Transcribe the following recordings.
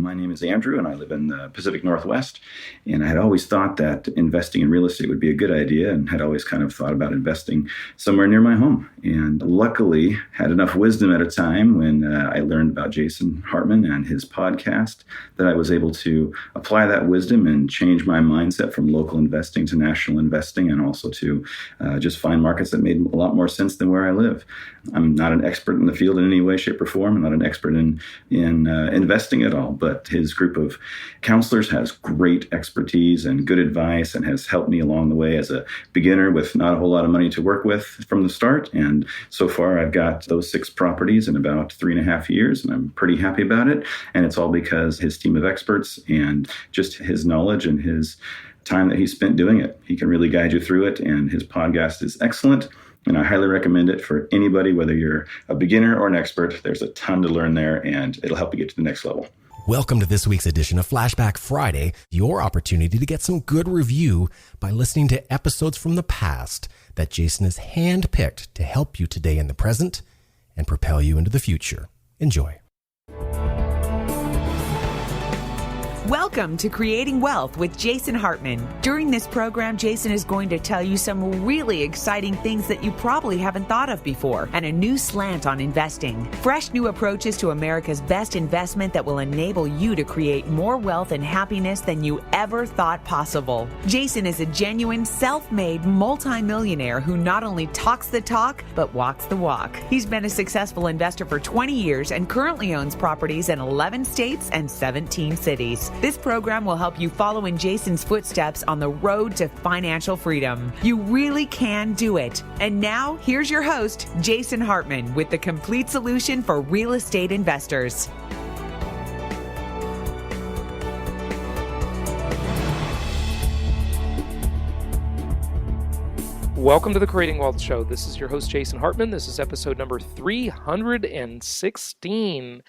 My name is Andrew, and I live in the Pacific Northwest. And I had always thought that investing in real estate would be a good idea, and had always kind of thought about investing somewhere near my home. And luckily had enough wisdom at a time when I learned about Jason Hartman and his podcast that I was able to apply that wisdom and change my mindset from local investing to national investing, and also to just find markets that made a lot more sense than where I live. I'm not an expert in the field in any way, shape, or form. I'm not an expert in investing at all, but his group of counselors has great expertise and good advice, and has helped me along the way as a beginner with not a whole lot of money to work with from the start. And so far, I've got those 6 properties in about 3.5 years, and I'm pretty happy about it. And it's all because his team of experts and just his knowledge and his time that he spent doing it. He can really guide you through it, and his podcast is excellent. And I highly recommend it for anybody, whether you're a beginner or an expert. There's a ton to learn there, and it'll help you get to the next level. Welcome to this week's edition of Flashback Friday, your opportunity to get some good review by listening to episodes from the past that Jason has handpicked to help you today in the present and propel you into the future. Enjoy. Welcome to Creating Wealth with Jason Hartman. During this program, Jason is going to tell you some really exciting things that you probably haven't thought of before, and a new slant on investing. Fresh new approaches to America's best investment that will enable you to create more wealth and happiness than you ever thought possible. Jason is a genuine, self-made multimillionaire who not only talks the talk, but walks the walk. He's been a successful investor for 20 years and currently owns properties in 11 states and 17 cities. This program will help you follow in Jason's footsteps on the road to financial freedom. You really can do it. And now, here's your host, Jason Hartman, with the complete solution for real estate investors. Welcome to the Creating Wealth Show. This is your host, Jason Hartman. This is episode number 316.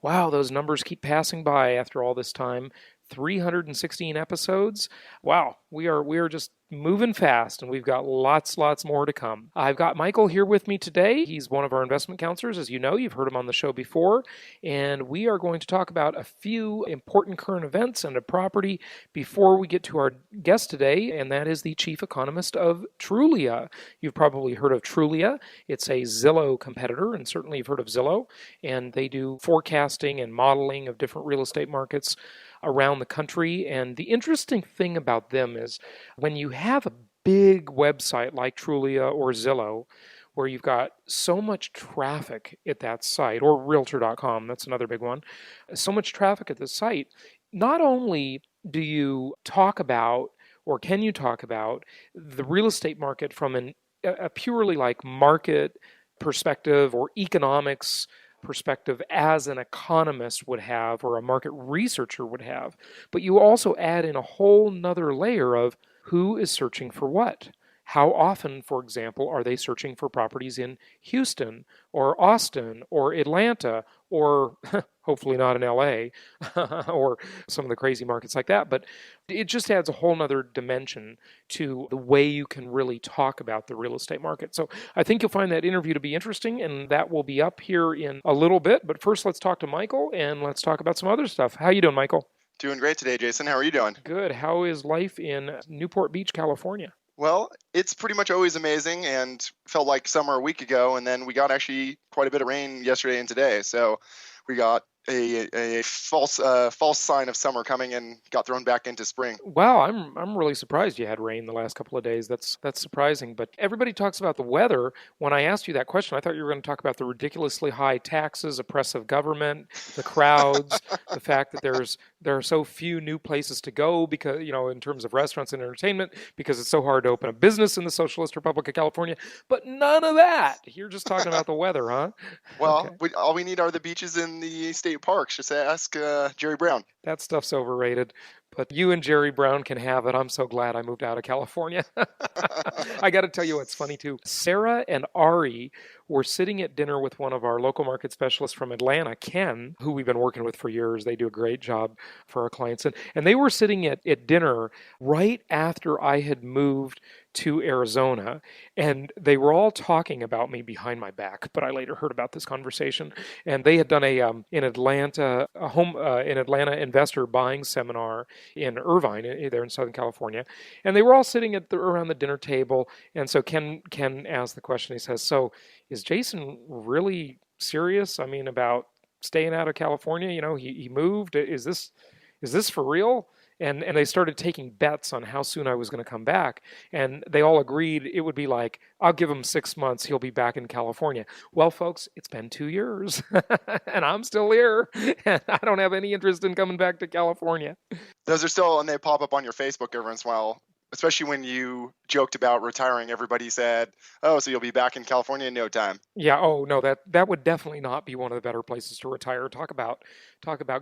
Wow, those numbers keep passing by after all this time. 316 episodes. Wow, we are just moving fast, and we've got lots more to come. I've got Michael here with me today. He's one of our investment counselors. As you know, you've heard him on the show before, and we are going to talk about a few important current events and a property before we get to our guest today, and that is the chief economist of Trulia. You've probably heard of Trulia. It's a Zillow competitor, and certainly you've heard of Zillow, and they do forecasting and modeling of different real estate markets around the country. And the interesting thing about them is when you have a big website like Trulia or Zillow, where you've got so much traffic at that site, or Realtor.com, that's another big one, so much traffic at the site, not only do you talk about, or can you talk about, the real estate market from a purely like market perspective or economics perspective as an economist would have, or a market researcher would have, but you also add in a whole nother layer of who is searching for what. How often, for example, are they searching for properties in Houston or Austin or Atlanta or hopefully not in LA or some of the crazy markets like that. But it just adds a whole nother dimension to the way you can really talk about the real estate market. So I think you'll find that interview to be interesting, and that will be up here in a little bit. But first, let's talk to Michael, and let's talk about some other stuff. How you doing, Michael? Doing great today, Jason. How are you doing? Good. How is life in Newport Beach, California? Well, it's pretty much always amazing, and felt like summer a week ago, and then we got actually quite a bit of rain yesterday and today. So we got a false sign of summer coming and got thrown back into spring. Wow, I'm really surprised you had rain the last couple of days. That's surprising. But everybody talks about the weather. When I asked you that question, I thought you were going to talk about the ridiculously high taxes, oppressive government, the crowds, the fact that there are so few new places to go because, in terms of restaurants and entertainment, because it's so hard to open a business in the Socialist Republic of California. But none of that. You're just talking about the weather, huh? Well, okay. All we need are the beaches in the state parks. Just ask Jerry Brown. That stuff's overrated. But you and Jerry Brown can have it. I'm so glad I moved out of California. I got to tell you what's funny too. Sarah and Ari were sitting at dinner with one of our local market specialists from Atlanta, Ken, who we've been working with for years. They do a great job for our clients. And they were sitting at dinner right after I had moved to Arizona, and they were all talking about me behind my back, but I later heard about this conversation. And they had done an Atlanta investor buying seminar in Irvine, there in Southern California, and they were all sitting around the dinner table. And so Ken asked the question. He says, "So, is Jason really serious? I mean, about staying out of California? You know, he moved. Is this for real?" And they started taking bets on how soon I was going to come back. And they all agreed it would be like, I'll give him 6 months, he'll be back in California. Well, folks, it's been 2 years, and I'm still here, and I don't have any interest in coming back to California. Those are still, and they pop up on your Facebook every once in a while, especially when you joked about retiring. Everybody said, "Oh, so you'll be back in California in no time." Yeah. Oh no, that would definitely not be one of the better places to retire. Talk about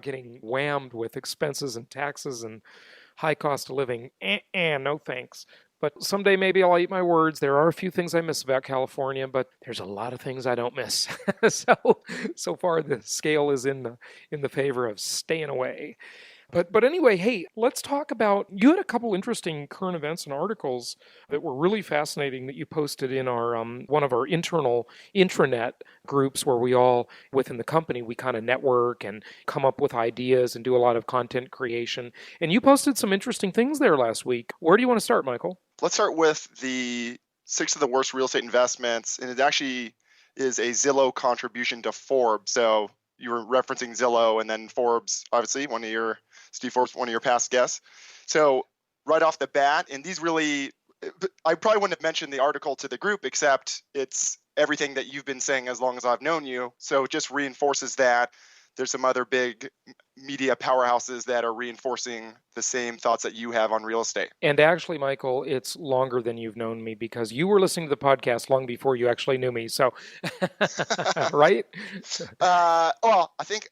getting whammed with expenses and taxes and high cost of living. No thanks. But someday maybe I'll eat my words. There are a few things I miss about California, but there's a lot of things I don't miss. So far the scale is in the favor of staying away. But anyway, hey, let's talk about, you had a couple interesting current events and articles that were really fascinating that you posted in our one of our internal intranet groups where we all, within the company, we kind of network and come up with ideas and do a lot of content creation. And you posted some interesting things there last week. Where do you want to start, Michael? Let's start with the 6 of the worst real estate investments. And it actually is a Zillow contribution to Forbes. So you were referencing Zillow, and then Forbes, obviously, Steve Forbes, one of your past guests. So right off the bat, and these really, I probably wouldn't have mentioned the article to the group, except it's everything that you've been saying as long as I've known you. So it just reinforces that. There's some other big media powerhouses that are reinforcing the same thoughts that you have on real estate. And actually, Michael, it's longer than you've known me because you were listening to the podcast long before you actually knew me. So, right? Well, I think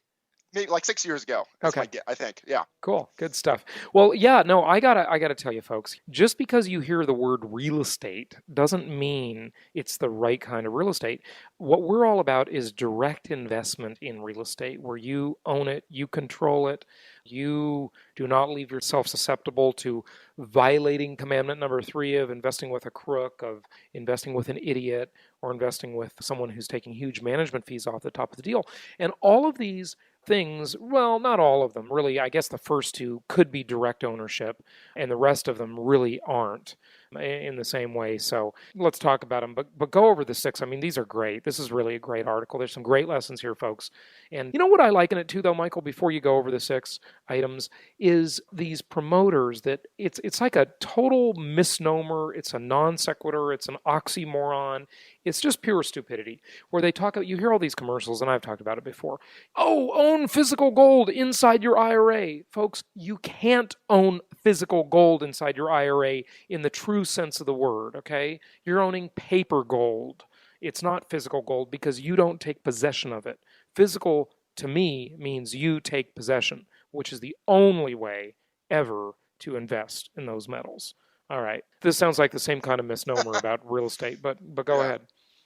maybe like 6 years ago. Okay. I think. Yeah. Cool. Good stuff. Well, yeah, no, I gotta tell you folks, just because you hear the word real estate doesn't mean it's the right kind of real estate. What we're all about is direct investment in real estate where you own it, you control it, you do not leave yourself susceptible to violating commandment number 3 of investing with a crook, of investing with an idiot, or investing with someone who's taking huge management fees off the top of the deal. And all of these things, well, not all of them, really. I guess the first 2 could be direct ownership, and the rest of them really aren't in the same way. So let's talk about them, but go over the 6. I mean, these are great. This is really a great article. There's some great lessons here, folks. And you know what I like in it too, though, Michael, before you go over the 6 items, is these promoters that it's like a total misnomer. It's a non sequitur. It's an oxymoron. It's just pure stupidity where they talk about, you hear all these commercials, and I've talked about it before. Oh, own physical gold inside your IRA. Folks, you can't own physical gold inside your IRA in the true sense of the word, okay? You're owning paper gold. It's not physical gold because you don't take possession of it. Physical, to me, means you take possession, which is the only way ever to invest in those metals. All right. This sounds like the same kind of misnomer about real estate, but go ahead.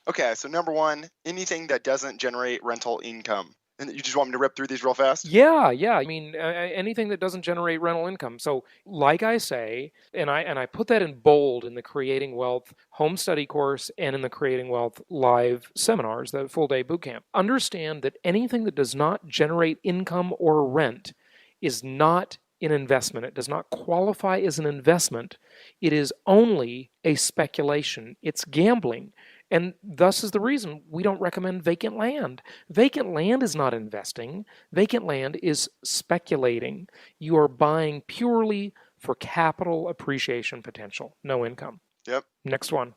Okay, so number 1, anything that doesn't generate rental income. And you just want me to rip through these real fast? Yeah. I mean, anything that doesn't generate rental income. So, like I say, and I put that in bold in the Creating Wealth home study course and in the Creating Wealth live seminars, the full day boot camp. Understand that anything that does not generate income or rent is not an investment. It does not qualify as an investment. It is only a speculation. It's gambling. And thus is the reason we don't recommend vacant land. Vacant land is not investing. Vacant land is speculating. You are buying purely for capital appreciation potential, no income. Yep. Next one.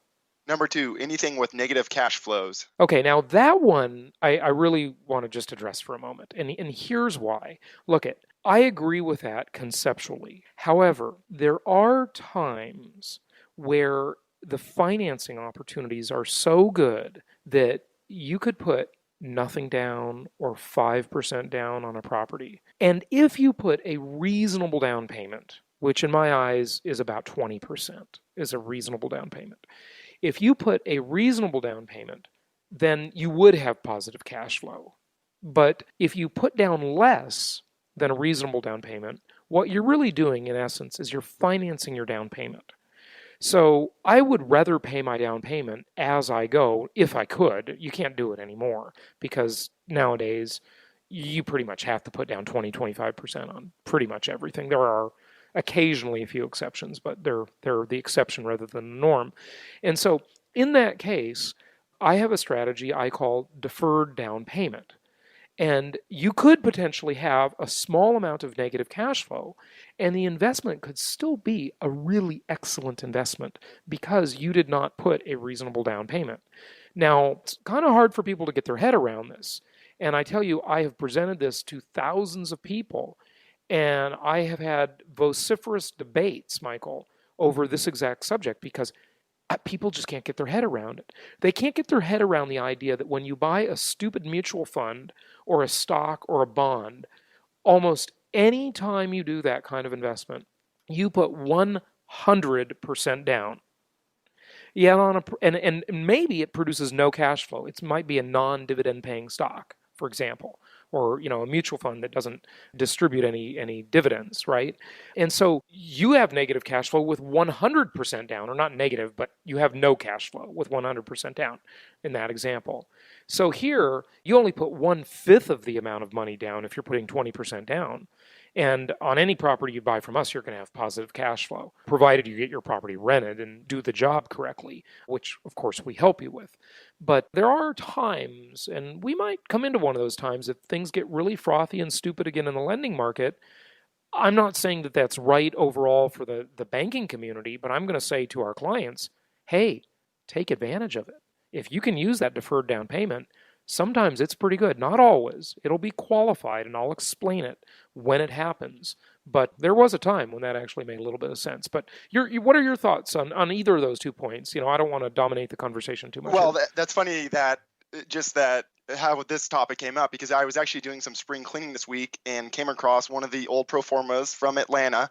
Number 2, anything with negative cash flows. Okay, now that one I really want to just address for a moment. And here's why. Look, I agree with that conceptually. However, there are times where the financing opportunities are so good that you could put nothing down or 5% down on a property. And if you put a reasonable down payment, which in my eyes is about 20%, is a reasonable down payment. If you put a reasonable down payment, then you would have positive cash flow. But if you put down less than a reasonable down payment, what you're really doing in essence is you're financing your down payment. So I would rather pay my down payment as I go, if I could. You can't do it anymore because nowadays you pretty much have to put down 20-25% on pretty much everything. There are occasionally a few exceptions, but they're the exception rather than the norm. And so in that case, I have a strategy I call deferred down payment. And you could potentially have a small amount of negative cash flow, and the investment could still be a really excellent investment because you did not put a reasonable down payment. Now, it's kind of hard for people to get their head around this. And I tell you, I have presented this to thousands of people, and I have had vociferous debates, Michael, over this exact subject because people just can't get their head around it. They can't get their head around the idea that when you buy a stupid mutual fund or a stock or a bond, almost any time you do that kind of investment, you put 100% down. Yeah, and maybe it produces no cash flow. It might be a non-dividend paying stock, for example, or a mutual fund that doesn't distribute any dividends, right? And so you have negative cash flow with 100% down, or not negative, but you have no cash flow with 100% down in that example. So here, you only put 1/5 of the amount of money down if you're putting 20% down. And on any property you buy from us, you're going to have positive cash flow, provided you get your property rented and do the job correctly, which, of course, we help you with. But there are times, and we might come into one of those times if things get really frothy and stupid again in the lending market. I'm not saying that that's right overall for the banking community, but I'm going to say to our clients, hey, take advantage of it. If you can use that deferred down payment, sometimes it's pretty good. Not always. It'll be qualified, and I'll explain it when it happens. But there was a time when that actually made a little bit of sense. But what are your thoughts on either of those 2 points? I don't want to dominate the conversation too much. Well, that's funny that how this topic came up, because I was actually doing some spring cleaning this week and came across one of the old pro formas from Atlanta,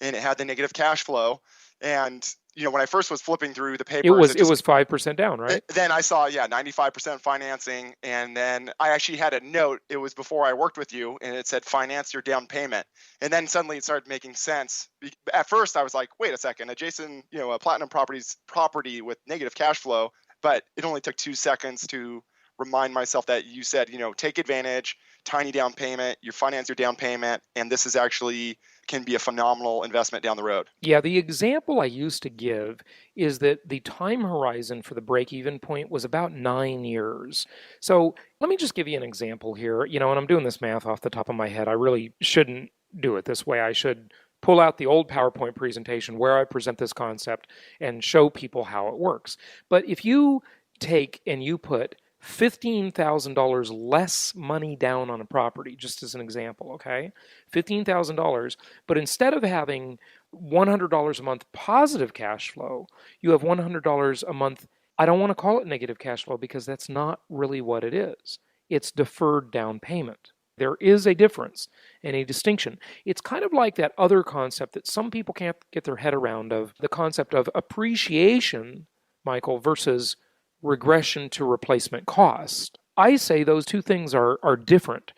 and it had the negative cash flow. And when I first was flipping through the papers, it was 5% down, right? Then I saw 95% financing, and then I actually had a note. It was before I worked with you, and it said finance your down payment. And then suddenly it started making sense. At first, I was like, wait a second, a Platinum Properties property with negative cash flow, but it only took 2 seconds to remind myself that you said, take advantage, tiny down payment, you finance your down payment, and this is actually can be a phenomenal investment down the road. Yeah, the example I used to give is that the time horizon for the break-even point was about 9 years. So let me just give you an example here. And I'm doing this math off the top of my head. I really shouldn't do it this way. I should pull out the old PowerPoint presentation where I present this concept and show people how it works. But if you take and you put $15,000 less money down on a property, just as an example, okay? $15,000, but instead of having $100 a month positive cash flow, you have $100 a month. I don't want to call it negative cash flow because that's not really what it is. It's deferred down payment. There is a difference and a distinction. It's kind of like that other concept that some people can't get their head around, of the concept of appreciation, Michael, versus regression to replacement cost. I say those two things are different.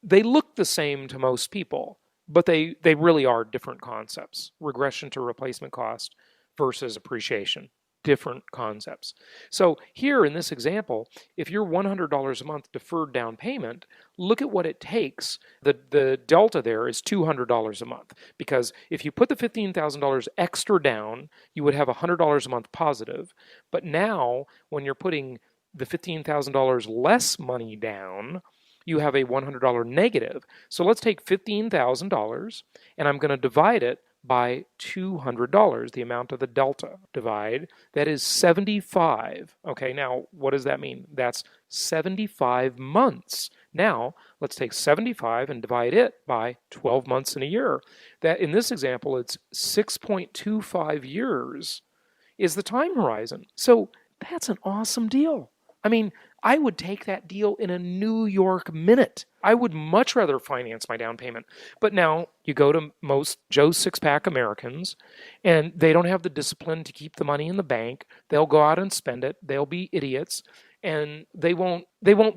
They look the same to most people, but they really are different concepts. Regression to replacement cost versus appreciation. Different concepts. So here in this example, if you're $100 a month deferred down payment, look at what it takes. The delta there is $200 a month, because if you put the $15,000 extra down, you would have $100 a month positive. But now, when you're putting the $15,000 less money down, you have a $100 negative. So let's take $15,000, and I'm going to divide it by $200, the amount of the delta. Divide, that is 75. Okay, now what does that mean? That's 75 months. Now, let's take 75 and divide it by 12 months in a year. That, in this example, it's 6.25 years is the time horizon. So that's an awesome deal. I mean, I would take that deal in a New York minute. I would much rather finance my down payment. But now you go to most Joe's six-pack Americans, and they don't have the discipline to keep the money in the bank. They'll go out and spend it. They'll be idiots. and they won't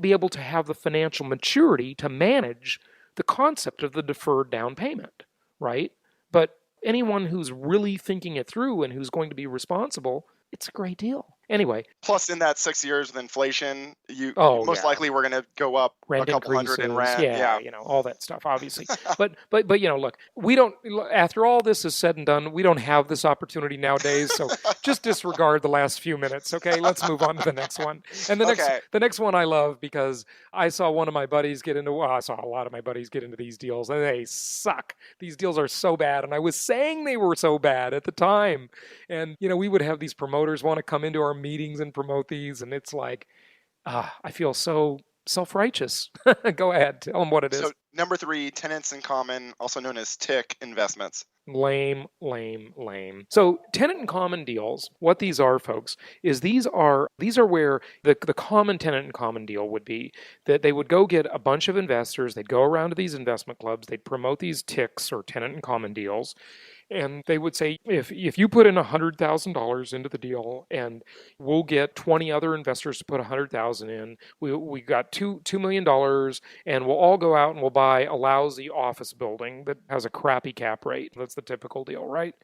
be able to have the financial maturity to manage the concept of the deferred down payment, right? But anyone who's really thinking it through and who's going to be responsible, it's a great deal. Anyway. Plus, in that 6 years with inflation, most yeah. likely we're going to go up Rent a couple increases, hundred in rent. yeah, all that stuff, obviously. but look, we don't. After all this is said and done, we don't have this opportunity nowadays. So just disregard the last few minutes, okay? Let's move on to the next one. And the next one I love because I saw one of my buddies get into. Well, I saw a lot of my buddies get into these deals, and they suck. These deals are so bad, and I was saying they were so bad at the time. And we would have these promoters want to come into our meetings and promote these, and it's like, I feel so self-righteous. Go ahead, tell them what it is. So number 3, tenants in common, also known as TIC investments. Lame. So tenant in common deals, what these are, folks, is these are where the common tenant in common deal would be that they would go get a bunch of investors, they'd go around to these investment clubs, they'd promote these TICs or tenant in common deals. And they would say, if you put in $100,000 into the deal, and we'll get 20 other investors to put $100,000 in, we got $2 million, and we'll all go out and we'll buy a lousy office building that has a crappy cap rate. That's the typical deal, right?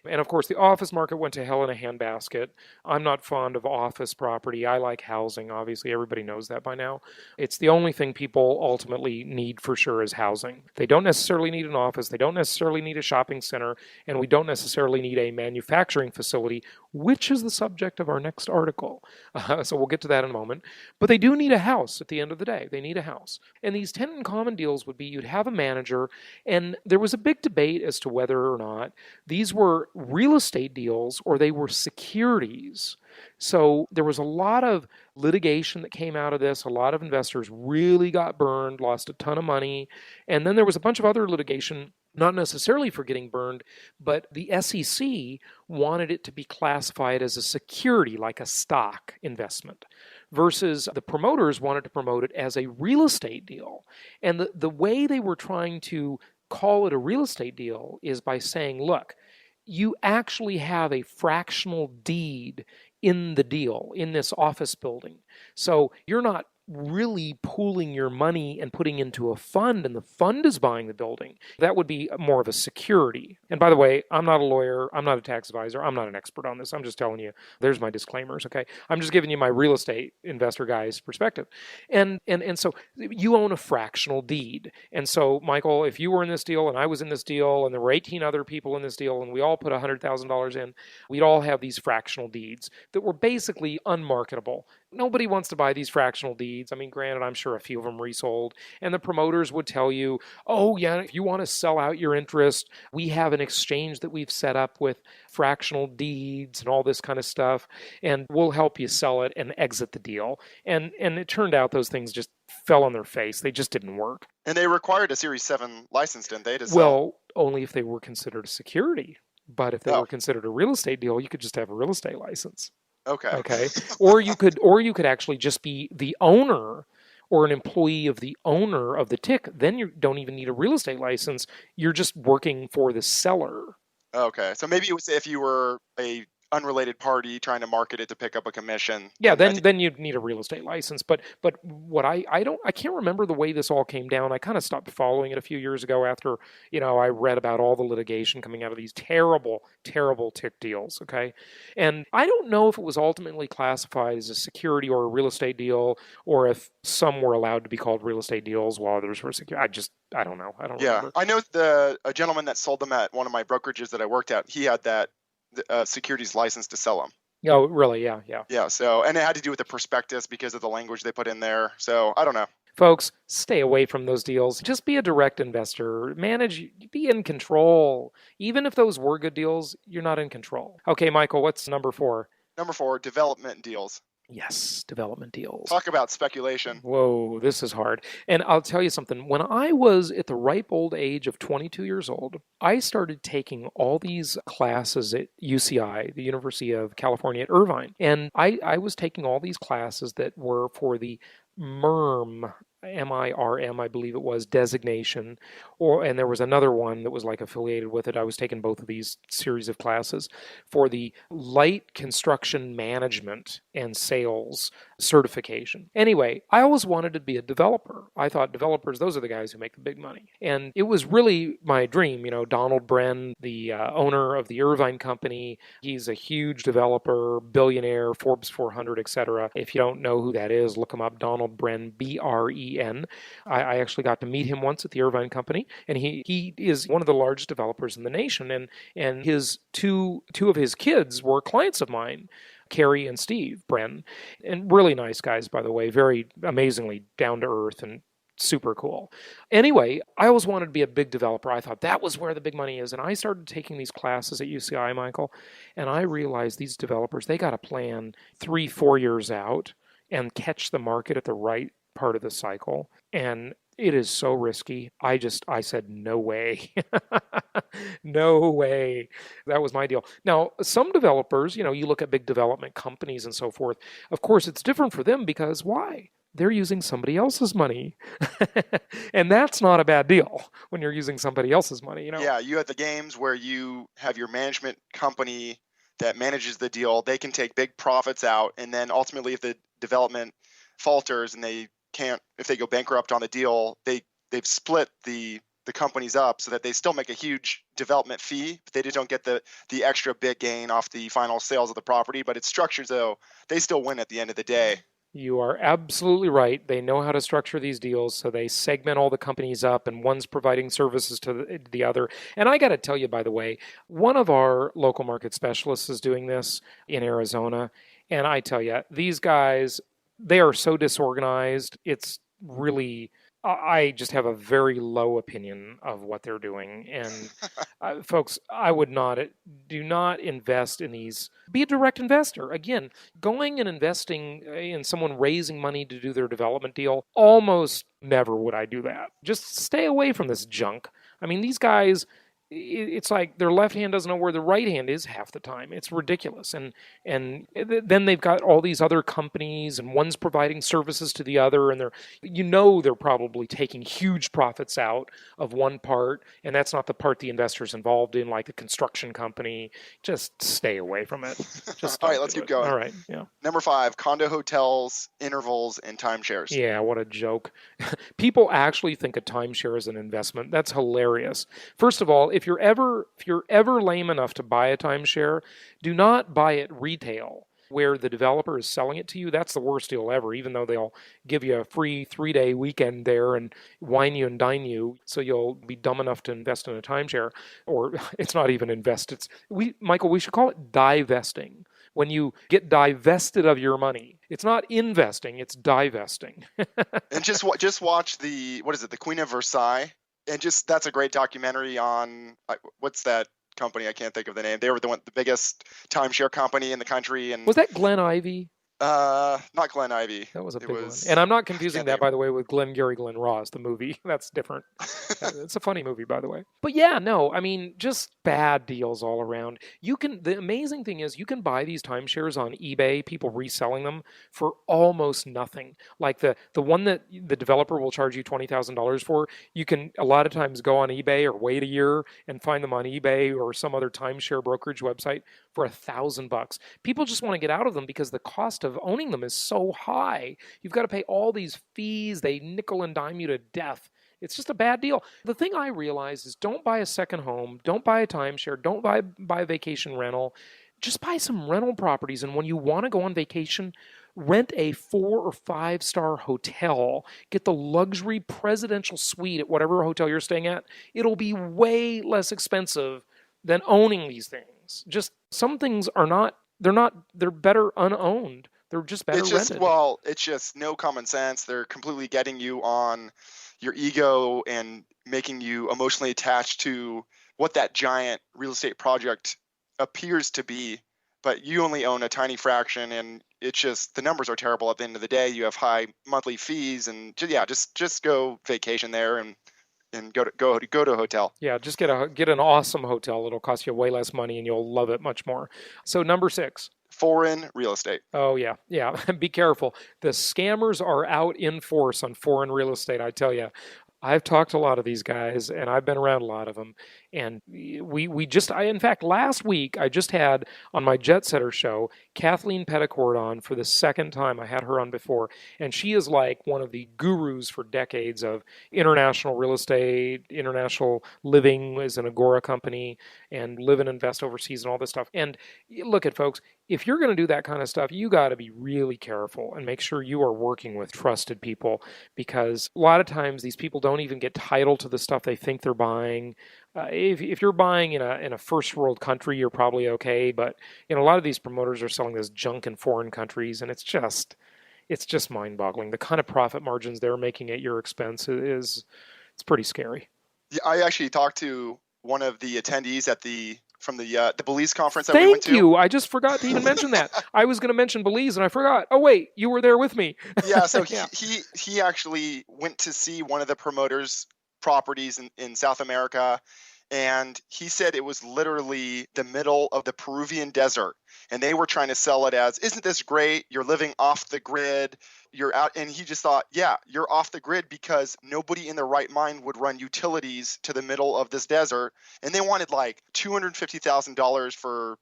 And of course, the office market went to hell in a handbasket. I'm not fond of office property. I like housing. Obviously, everybody knows that by now. It's the only thing people ultimately need for sure is housing. They don't necessarily need an office. They don't necessarily need a shopping center. And we don't necessarily need a manufacturing facility, which is the subject of our next article. So we'll get to that in a moment. But they do need a house at the end of the day. They need a house. And these tenant in common deals would be you'd have a manager, and there was a big debate as to whether or not these were real estate deals or they were securities. So there was a lot of litigation that came out of this. A lot of investors really got burned, lost a ton of money. And then there was a bunch of other litigation, not necessarily for getting burned, but the SEC wanted it to be classified as a security, like a stock investment, versus the promoters wanted to promote it as a real estate deal. And the way they were trying to call it a real estate deal is by saying, look, you actually have a fractional deed in the deal, in this office building. So you're not really pooling your money and putting into a fund, and the fund is buying the building. That would be more of a security. And by the way, I'm not a lawyer, I'm not a tax advisor, I'm not an expert on this. I'm just telling you, there's my disclaimers, okay? I'm just giving you my real estate investor guy's perspective. And so you own a fractional deed. And so, Michael, if you were in this deal and I was in this deal and there were 18 other people in this deal and we all put $100,000 in, we'd all have these fractional deeds that were basically unmarketable. Nobody wants to buy these fractional deeds. I mean, granted, I'm sure a few of them resold. And the promoters would tell you, oh, yeah, if you want to sell out your interest, we have an exchange that we've set up with fractional deeds and all this kind of stuff, and we'll help you sell it and exit the deal. And it turned out those things just fell on their face. They just didn't work. And they required a Series 7 license, didn't they? Well, only if they were considered a security. But if they were considered a real estate deal, you could just have a real estate license. Okay. Or you could actually just be the owner or an employee of the owner of the TIC. Then you don't even need a real estate license. You're just working for the seller. Okay. So maybe it was if you were a unrelated party trying to market it to pick up a commission. Yeah, then you'd need a real estate license. But what I can't remember the way this all came down. I kind of stopped following it a few years ago after, I read about all the litigation coming out of these terrible, terrible TIC deals, okay? And I don't know if it was ultimately classified as a security or a real estate deal, or if some were allowed to be called real estate deals while others were secure. I don't know. I don't remember. I know a gentleman that sold them at one of my brokerages that I worked at, he had that securities license to sell them. Oh, really? Yeah. Yeah. So, and it had to do with the prospectus because of the language they put in there. So I don't know. Folks, stay away from those deals. Just be a direct investor. Be in control. Even if those were good deals, you're not in control. Okay, Michael, what's number 4? Number 4, development deals. Yes, development deals. Talk about speculation. Whoa, this is hard. And I'll tell you something. When I was at the ripe old age of 22 years old, I started taking all these classes at UCI, the University of California at Irvine. And I was taking all these classes that were for the MERM MIRM, I believe it was, designation, and there was another one that was like affiliated with it. I was taking both of these series of classes for the light construction management and sales certification. Anyway, I always wanted to be a developer. I thought developers, those are the guys who make the big money. And it was really my dream. Donald Bren, the owner of the Irvine Company, he's a huge developer, billionaire, Forbes 400, etc. If you don't know who that is, look him up, Donald Bren, B-R-E-N. I actually got to meet him once at the Irvine Company, and he is one of the largest developers in the nation, and his two of his kids were clients of mine, Carrie and Steve Bren, and really nice guys, by the way, very amazingly down to earth and super cool. Anyway, I always wanted to be a big developer. I thought that was where the big money is. And I started taking these classes at UCI, Michael, and I realized these developers, they got to plan 3-4 years out and catch the market at the right part of the cycle. And it is so risky. I said, no way. No way. That was my deal. Now, some developers, you look at big development companies and so forth. Of course, it's different for them because why? They're using somebody else's money. And that's not a bad deal when you're using somebody else's money, Yeah, you have the games where you have your management company that manages the deal. They can take big profits out, and then ultimately if the development falters and if they go bankrupt on the deal, they've split the companies up so that they still make a huge development fee, but they just don't get the extra big gain off the final sales of the property. But it's structured so they still win at the end of the day. You are absolutely right. They know how to structure these deals, so they segment all the companies up, and one's providing services to the other. And I got to tell you, by the way, one of our local market specialists is doing this in Arizona, and I tell you, these guys, they are so disorganized. It's really, I just have a very low opinion of what they're doing. And folks, do not invest in these. Be a direct investor. Again, going and investing in someone raising money to do their development deal, almost never would I do that. Just stay away from this junk. I mean, these guys, it's like their left hand doesn't know where the right hand is half the time. It's ridiculous. And then they've got all these other companies, and one's providing services to the other, and they're probably taking huge profits out of one part, and that's not the part the investor's involved in, like the construction company. Just stay away from it. Just all right, let's keep going. All right, yeah. Number 5, condo hotels, intervals, and timeshares. Yeah, what a joke. People actually think a timeshare is an investment. That's hilarious. First of all, if you're ever lame enough to buy a timeshare, do not buy it retail where the developer is selling it to you. That's the worst deal ever, even though they'll give you a free 3-day weekend there and wine you and dine you, so you'll be dumb enough to invest in a timeshare. Or it's not even invest. Michael, we should call it divesting. When you get divested of your money, it's not investing, it's divesting. And just watch the Queen of Versailles. And that's a great documentary on, what's that company? I can't think of the name. They were the biggest timeshare company in the country. And was that Glen Ivy? Not Glen Ivy. That was a big one. And I'm not confusing that, by the way, with Glengarry Glen Ross, the movie. That's different. It's a funny movie, by the way. But yeah, no, I mean, just bad deals all around. The amazing thing is you can buy these timeshares on eBay, people reselling them for almost nothing. Like the one that the developer will charge you $20,000 for, you can a lot of times go on eBay or wait a year and find them on eBay or some other timeshare brokerage website for $1,000. People just want to get out of them because the cost of owning them is so high. You've got to pay all these fees. They nickel and dime you to death. It's just a bad deal. The thing I realize is don't buy a second home. Don't buy a timeshare. Don't buy a vacation rental. Just buy some rental properties. And when you want to go on vacation, rent a 4 or 5 star hotel. Get the luxury presidential suite at whatever hotel you're staying at. It'll be way less expensive than owning these things. Just some things they're better unowned. They're just better rented. It's just no common sense. They're completely getting you on your ego and making you emotionally attached to what that giant real estate project appears to be, but you only own a tiny fraction, and it's just the numbers are terrible at the end of the day. You have high monthly fees, and just go vacation there and go to a hotel. Yeah, just get an awesome hotel. It'll cost you way less money, and you'll love it much more. So number 6. foreign real estate. Oh, yeah. Yeah. Be careful. The scammers are out in force on foreign real estate, I tell you. I've talked to a lot of these guys, and I've been around a lot of them. And in fact, last week, I just had on my Jet Setter show, Kathleen Petticord on for the second time. I had her on before, and she is like one of the gurus for decades of international real estate, international living as an Agora company, and live and invest overseas and all this stuff. And look at folks, if you're going to do that kind of stuff, you got to be really careful and make sure you are working with trusted people, because a lot of times these people don't even get title to the stuff they think they're buying. If you're buying in a first world country, you're probably okay. But a lot of these promoters are selling this junk in foreign countries, and it's just mind-boggling. The kind of profit margins they're making at your expense it's pretty scary. Yeah, I actually talked to one of the attendees from the Belize conference that we went to. Thank you. I just forgot to even mention that. I was going to mention Belize and I forgot. Oh wait, you were there with me. Yeah, so he actually went to see one of the promoters' properties in South America, and he said it was literally the middle of the Peruvian desert, and they were trying to sell it as, isn't this great? You're living off the grid. You're out. And he just thought, yeah, you're off the grid because nobody in their right mind would run utilities to the middle of this desert. And they wanted like $250,000 for,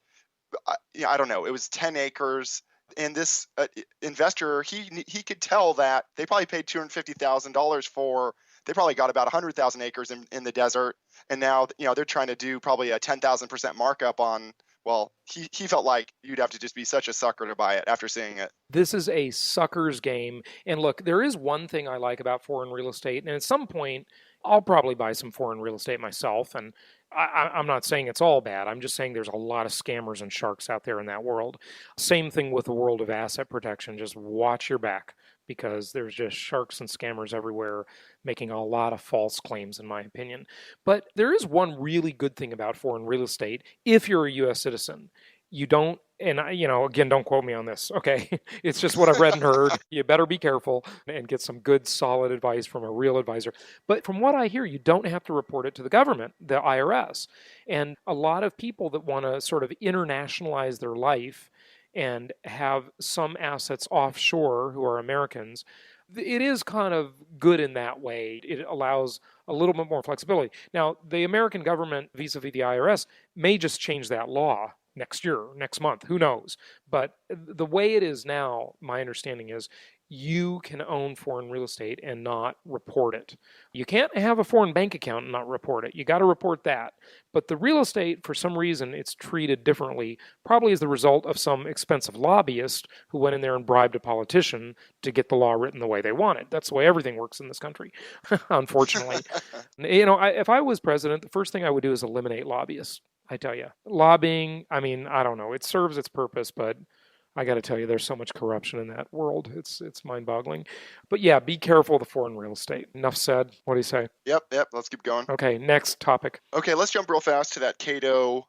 I don't know, it was 10 acres. And this investor, he could tell that they probably paid $250,000 for, they probably got about 100,000 acres in the desert. And now, they're trying to do probably a 10,000% markup on, well, he felt like you'd have to just be such a sucker to buy it after seeing it. This is a sucker's game. And look, there is one thing I like about foreign real estate. And at some point, I'll probably buy some foreign real estate myself. And I'm not saying it's all bad. I'm just saying there's a lot of scammers and sharks out there in that world. Same thing with the world of asset protection. Just watch your back, because there's just sharks and scammers everywhere making a lot of false claims, in my opinion. But there is one really good thing about foreign real estate. If you're a U.S. citizen, you don't, and again, don't quote me on this, okay? It's just what I've read and heard. You better be careful and get some good, solid advice from a real advisor. But from what I hear, you don't have to report it to the government, the IRS. And a lot of people that want to sort of internationalize their life and have some assets offshore who are Americans, it is kind of good in that way. It allows a little bit more flexibility. Now, the American government vis-a-vis the IRS may just change that law next year, next month, who knows? But the way it is now, my understanding is you can own foreign real estate and not report it. You can't have a foreign bank account and not report it. You got to report that. But the real estate, for some reason, it's treated differently, probably as the result of some expensive lobbyist who went in there and bribed a politician to get the law written the way they wanted. That's the way everything works in this country, unfortunately. If I was president, the first thing I would do is eliminate lobbyists. I tell you, lobbying, I don't know, it serves its purpose, but I got to tell you, there's so much corruption in that world. It's mind-boggling. But yeah, be careful of the foreign real estate. Enough said. What do you say? Yep. Let's keep going. Okay, next topic. Okay, let's jump real fast to that Cato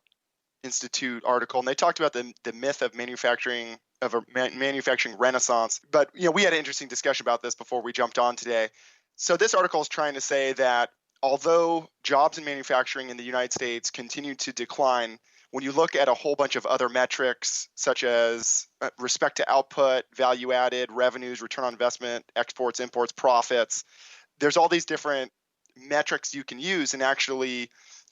Institute article. And they talked about the myth of manufacturing, of a manufacturing renaissance. But, we had an interesting discussion about this before we jumped on today. So this article is trying to say that although jobs in manufacturing in the United States continue to decline, when you look at a whole bunch of other metrics, such as respect to output, value added, revenues, return on investment, exports, imports, profits, there's all these different metrics you can use. And actually,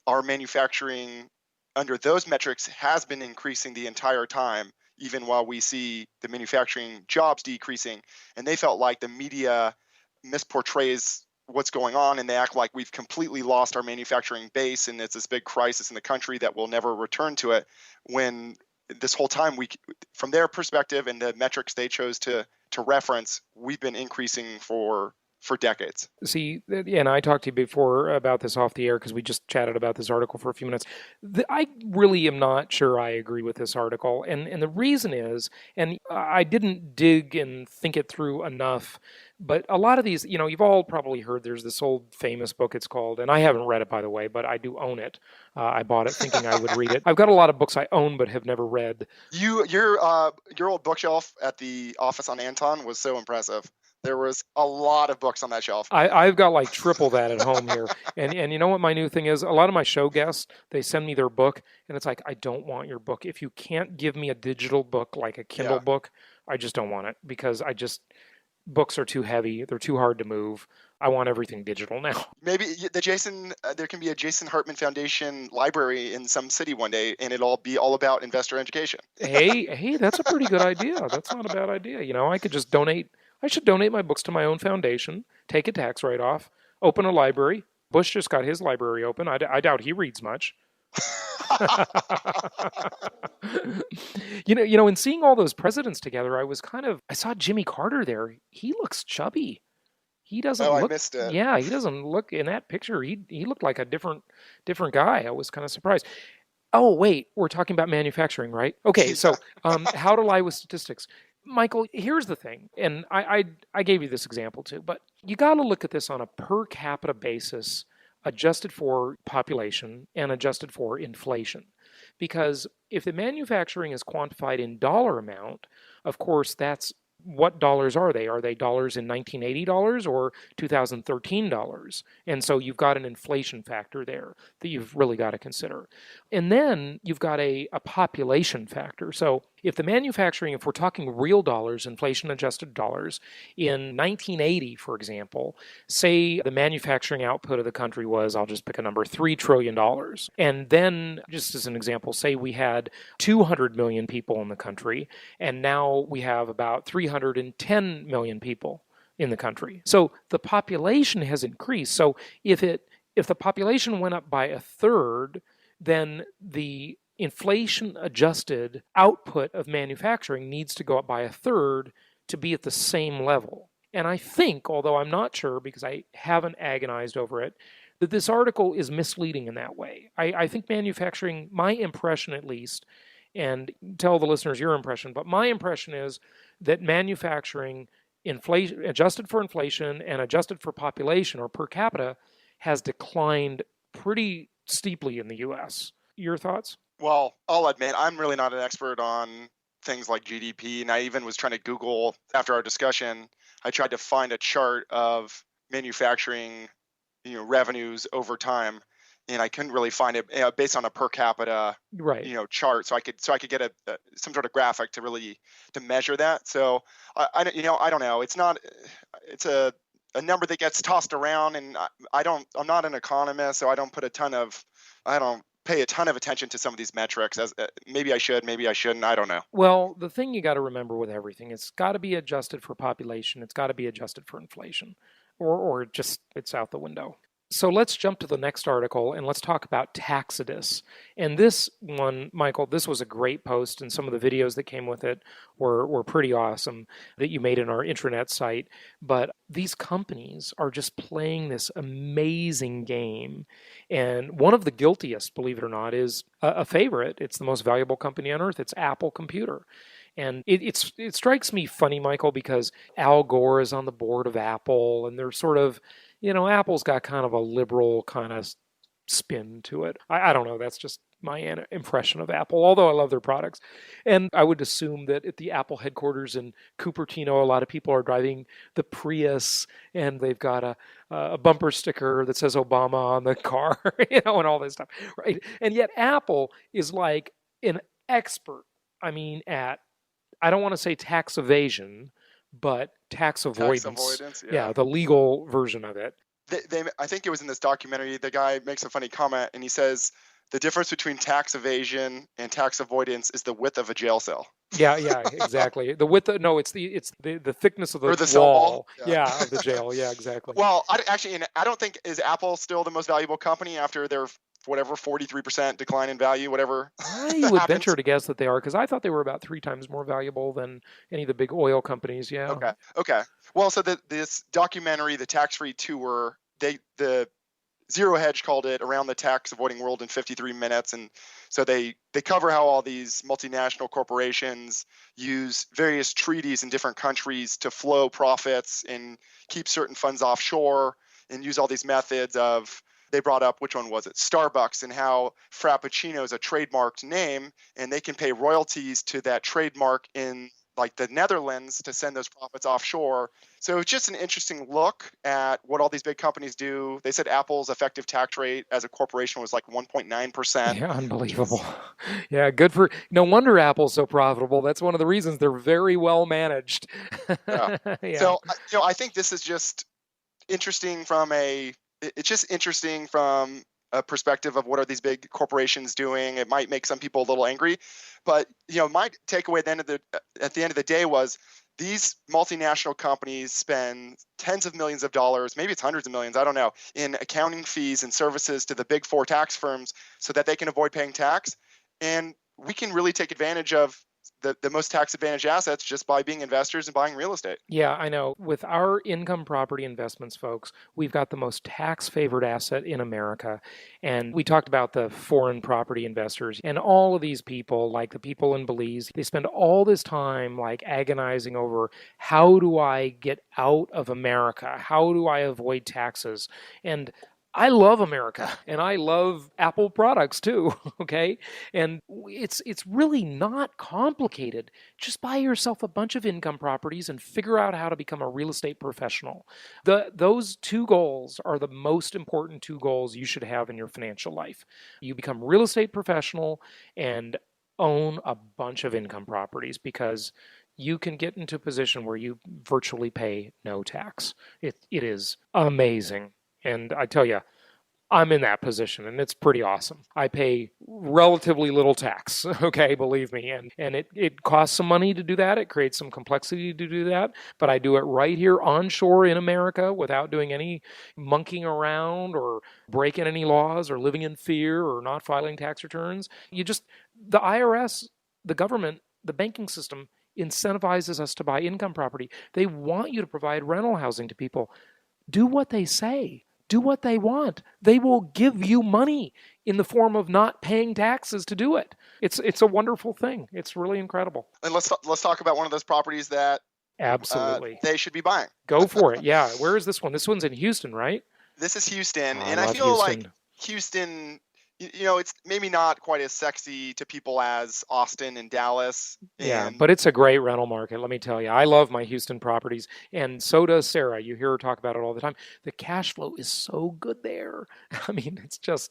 our manufacturing under those metrics has been increasing the entire time, even while we see the manufacturing jobs decreasing. And they felt like the media misportrays what's going on, and they act like we've completely lost our manufacturing base and it's this big crisis in the country that we'll never return to it, when this whole time, from their perspective and the metrics they chose to reference, we've been increasing for decades. See, and I talked to you before about this off the air because we just chatted about this article for a few minutes. I really am not sure I agree with this article. And the reason is, and I didn't dig and think it through enough, but a lot of these, you've all probably heard there's this old famous book, it's called, and I haven't read it, by the way, but I do own it. I bought it thinking I would read it. I've got a lot of books I own but have never read. Your old bookshelf at the office on Anton was so impressive. There was a lot of books on that shelf. I've got like triple that at home here. And you know what my new thing is? A lot of my show guests, they send me their book, and it's like, I don't want your book. If you can't give me a digital book like a Kindle book, I just don't want it, because books are too heavy. They're too hard to move. I want everything digital now. Maybe there can be a Jason Hartman Foundation library in some city one day, and it'll be all about investor education. Hey, that's a pretty good idea. That's not a bad idea. I could just donate. I should donate my books to my own foundation, take a tax write-off, open a library. Bush just got his library open. I doubt he reads much. In seeing all those presidents together, I saw Jimmy Carter there. He looks chubby. He doesn't look. I missed it. Yeah, he doesn't look in that picture. He looked like a different guy. I was kind of surprised. Oh, wait, we're talking about manufacturing, right? Okay, so how to lie with statistics. Michael, here's the thing, and I gave you this example too, but you got to look at this on a per capita basis, adjusted for population and adjusted for inflation. Because if the manufacturing is quantified in dollar amount, of course, that's what dollars are they? Are they dollars in 1980 dollars or 2013 dollars? And so you've got an inflation factor there that you've really got to consider. And then you've got a population factor. So if we're talking real dollars, inflation adjusted dollars, in 1980, for example, say the manufacturing output of the country was, I'll just pick a number, $3 trillion. And then, just as an example, say we had 200 million people in the country, and now we have about 310 million people in the country. So the population has increased. So if the population went up by a third, then the inflation-adjusted output of manufacturing needs to go up by a third to be at the same level. And I think, although I'm not sure because I haven't agonized over it, that this article is misleading in that way. I think manufacturing, my impression at least, and tell the listeners your impression, but my impression is that manufacturing, inflation adjusted for inflation and adjusted for population or per capita, has declined pretty steeply in the U.S. Your thoughts? Well, I'll admit I'm really not an expert on things like GDP, and I even was trying to Google after our discussion. I tried to find a chart of manufacturing, revenues over time, and I couldn't really find it based on a per capita, chart. So I could get some sort of graphic to measure that. So I don't know. It's a number that gets tossed around, and I'm not an economist, so I don't pay a ton of attention to some of these metrics. As maybe I should, maybe I shouldn't. I don't know. Well, the thing you got to remember with everything, it's got to be adjusted for population. It's got to be adjusted for inflation, or just it's out the window. So let's jump to the next article and let's talk about Taxidus. And this one, Michael, this was a great post, and some of the videos that came with it were pretty awesome that you made in our intranet site. But these companies are just playing this amazing game. And one of the guiltiest, believe it or not, is a favorite. It's the most valuable company on earth. It's Apple Computer. And it strikes me funny, Michael, because Al Gore is on the board of Apple, and they're sort of, Apple's got kind of a liberal kind of spin to it. I don't know. That's just my impression of Apple, although I love their products. And I would assume that at the Apple headquarters in Cupertino, a lot of people are driving the Prius, and they've got a bumper sticker that says Obama on the car, and all this stuff, right? And yet Apple is like an expert, at, I don't want to say tax evasion, but tax avoidance. Yeah, the legal version of it. I think it was in this documentary, the guy makes a funny comment, and he says, the difference between tax evasion and tax avoidance is the width of a jail cell. Yeah, exactly. The width. It's the thickness of the wall. Yeah, of the jail. Yeah, exactly. Well, I don't think, is Apple still the most valuable company after their 43% decline in value, whatever. I would venture to guess that they are, because I thought they were about 3 times more valuable than any of the big oil companies. Yeah. Okay. Well, so this documentary, the Tax-Free Tour, the Zero Hedge called it Around the Tax Avoiding World in 53 Minutes. And so they cover how all these multinational corporations use various treaties in different countries to flow profits and keep certain funds offshore, and use all these methods of, they brought up, which one was it? Starbucks, and how Frappuccino is a trademarked name, and they can pay royalties to that trademark in like the Netherlands to send those profits offshore. So it's just an interesting look at what all these big companies do. They said Apple's effective tax rate as a corporation was like 1.9%. Yeah, unbelievable. Yeah, good for, no wonder Apple's so profitable. That's one of the reasons they're very well managed. Yeah. Yeah. So, I think this is just interesting it's just interesting from a perspective of what are these big corporations doing. It might make some people a little angry, but my takeaway at the end of the day was these multinational companies spend tens of millions of dollars, maybe it's hundreds of millions, I don't know, in accounting fees and services to the big four tax firms so that they can avoid paying tax. And we can really take advantage of the most tax advantaged assets just by being investors and buying real estate. Yeah, I know. With our income property investments, folks, we've got the most tax favored asset in America. And we talked about the foreign property investors and all of these people, like the people in Belize, they spend all this time like agonizing over how do I get out of America? How do I avoid taxes? And I love America and I love Apple products too, okay? And it's really not complicated. Just buy yourself a bunch of income properties and figure out how to become a real estate professional. Those two goals are the most important two goals you should have in your financial life. You become real estate professional and own a bunch of income properties because you can get into a position where you virtually pay no tax. It is amazing. And I tell you, I'm in that position, and it's pretty awesome. I pay relatively little tax, okay, believe me. And it costs some money to do that. It creates some complexity to do that. But I do it right here onshore in America without doing any monkeying around or breaking any laws or living in fear or not filing tax returns. The IRS, the government, the banking system incentivizes us to buy income property. They want you to provide rental housing to people. Do what they say. Do what they want. They will give you money in the form of not paying taxes to do it. It's a wonderful thing. It's really incredible. And let's talk about one of those properties that absolutely they should be buying. Go for it. Yeah. Where is this one? This one's in Houston, right? This is Houston, Oh, and I I love feel Houston. like Houston, it's maybe not quite as sexy to people as Austin and Dallas. Yeah, And but it's a great rental market, let me tell you. I love my Houston properties, and so does Sarah. You hear her talk about it all the time. The cash flow is so good there. I mean, it's just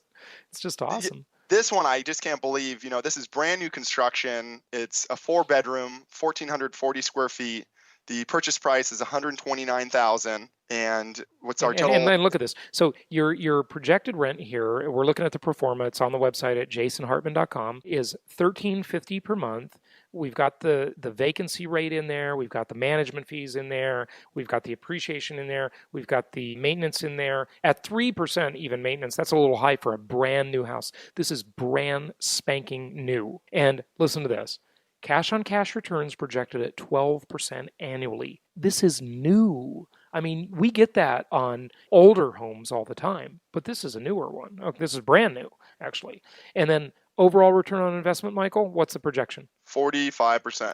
awesome. this one, I just can't believe, this is brand new construction. It's a 4-bedroom, 1,440 square feet. The purchase price is $129,000, and what's our total? And look at this. So your projected rent here, we're looking at the pro forma. It's on the website at jasonhartman.com. Is $1,350 per month. We've got the vacancy rate in there. We've got the management fees in there. We've got the appreciation in there. We've got the maintenance in there at 3% even maintenance. That's a little high for a brand new house. This is brand spanking new. And listen to this. Cash on cash returns projected at 12% annually. This is new. I mean, we get that on older homes all the time, but this is a newer one. Oh, this is brand new, actually. And then overall return on investment, Michael, what's the projection? 45%.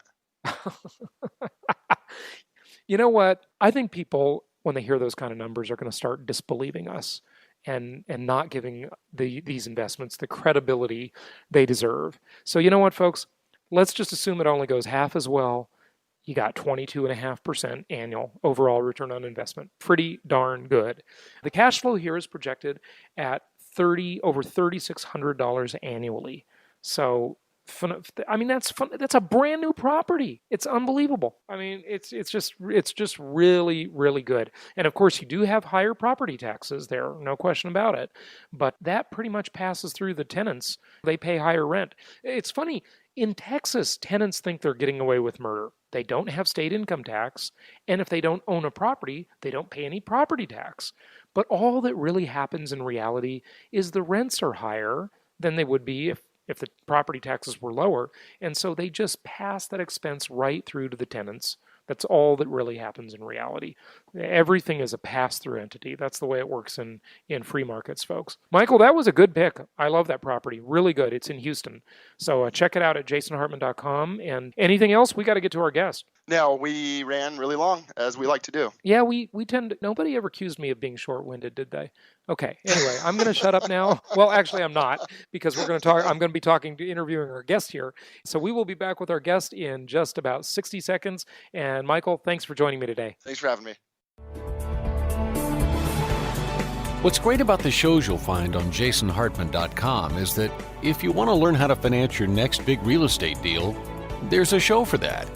You know what? I think people, when they hear those kind of numbers, are going to start disbelieving us and not giving these investments the credibility they deserve. So you know what, folks? Let's just assume it only goes half as well. You got 22.5% annual overall return on investment. Pretty darn good. The cash flow here is projected at over $3,600 annually. So, I mean, that's a brand new property. It's unbelievable. I mean, it's just really, really good. And of course, you do have higher property taxes there, no question about it. But that pretty much passes through the tenants. They pay higher rent. It's funny. In Texas, tenants think they're getting away with murder. They don't have state income tax, and if they don't own a property, they don't pay any property tax. But all that really happens in reality is the rents are higher than they would be if the property taxes were lower, and so they just pass that expense right through to the tenants. That's all that really happens in reality. Everything is a pass-through entity. That's the way it works in free markets, folks. Michael, that was a good pick. I love that property. Really good. It's in Houston. So check it out at jasonhartman.com. And anything else? We got to get to our guest. No, we ran really long, as we like to do. Yeah, we tend to, nobody ever accused me of being short-winded, did they? Okay, anyway, I'm going to shut up now. Well, actually, I'm not, because I'm going to be interviewing our guest here. So we will be back with our guest in just about 60 seconds. And Michael, thanks for joining me today. Thanks for having me. What's great about the shows you'll find on jasonhartman.com is that if you want to learn how to finance your next big real estate deal, there's a show for that.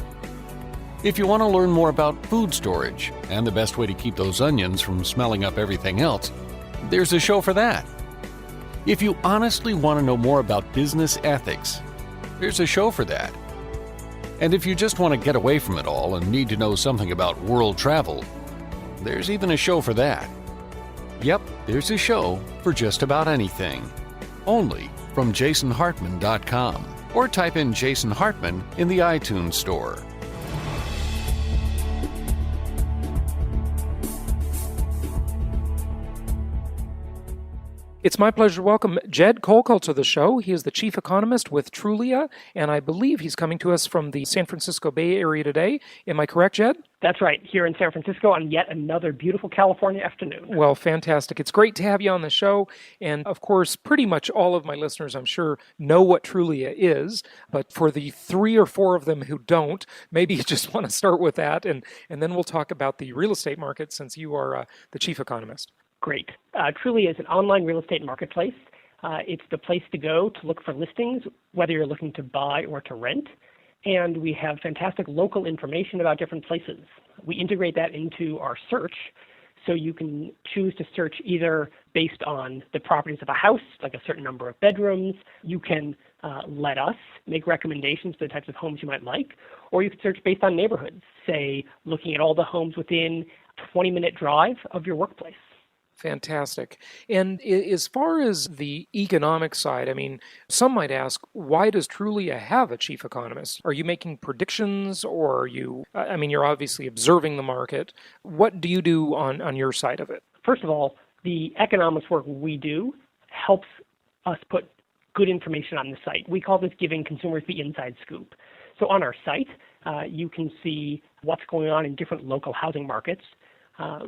If you want to learn more about food storage and the best way to keep those onions from smelling up everything else, there's a show for that. If you honestly want to know more about business ethics, there's a show for that. And if you just want to get away from it all and need to know something about world travel, there's even a show for that. Yep, there's a show for just about anything. Only from jasonhartman.com, or type in Jason Hartman in the iTunes store. It's my pleasure to welcome Jed Kolko to the show. He is the chief economist with Trulia, and I believe he's coming to us from the San Francisco Bay Area today. Am I correct, Jed? That's right, here in San Francisco on yet another beautiful California afternoon. Well, fantastic. It's great to have you on the show. And of course, pretty much all of my listeners, I'm sure, know what Trulia is. But for the 3 or 4 of them who don't, maybe you just want to start with that. And then we'll talk about the real estate market since you are the chief economist. Great. Trulia is an online real estate marketplace. It's the place to go to look for listings, whether you're looking to buy or to rent. And we have fantastic local information about different places. We integrate that into our search, so you can choose to search either based on the properties of a house, like a certain number of bedrooms. You can let us make recommendations for the types of homes you might like, or you can search based on neighborhoods, say looking at all the homes within a 20-minute drive of your workplace. Fantastic. And as far as the economic side, I mean, some might ask, why does Trulia have a chief economist? Are you making predictions, or are you, you're obviously observing the market. What do you do on your side of it? First of all, the economics work we do helps us put good information on the site. We call this giving consumers the inside scoop. So on our site, you can see what's going on in different local housing markets.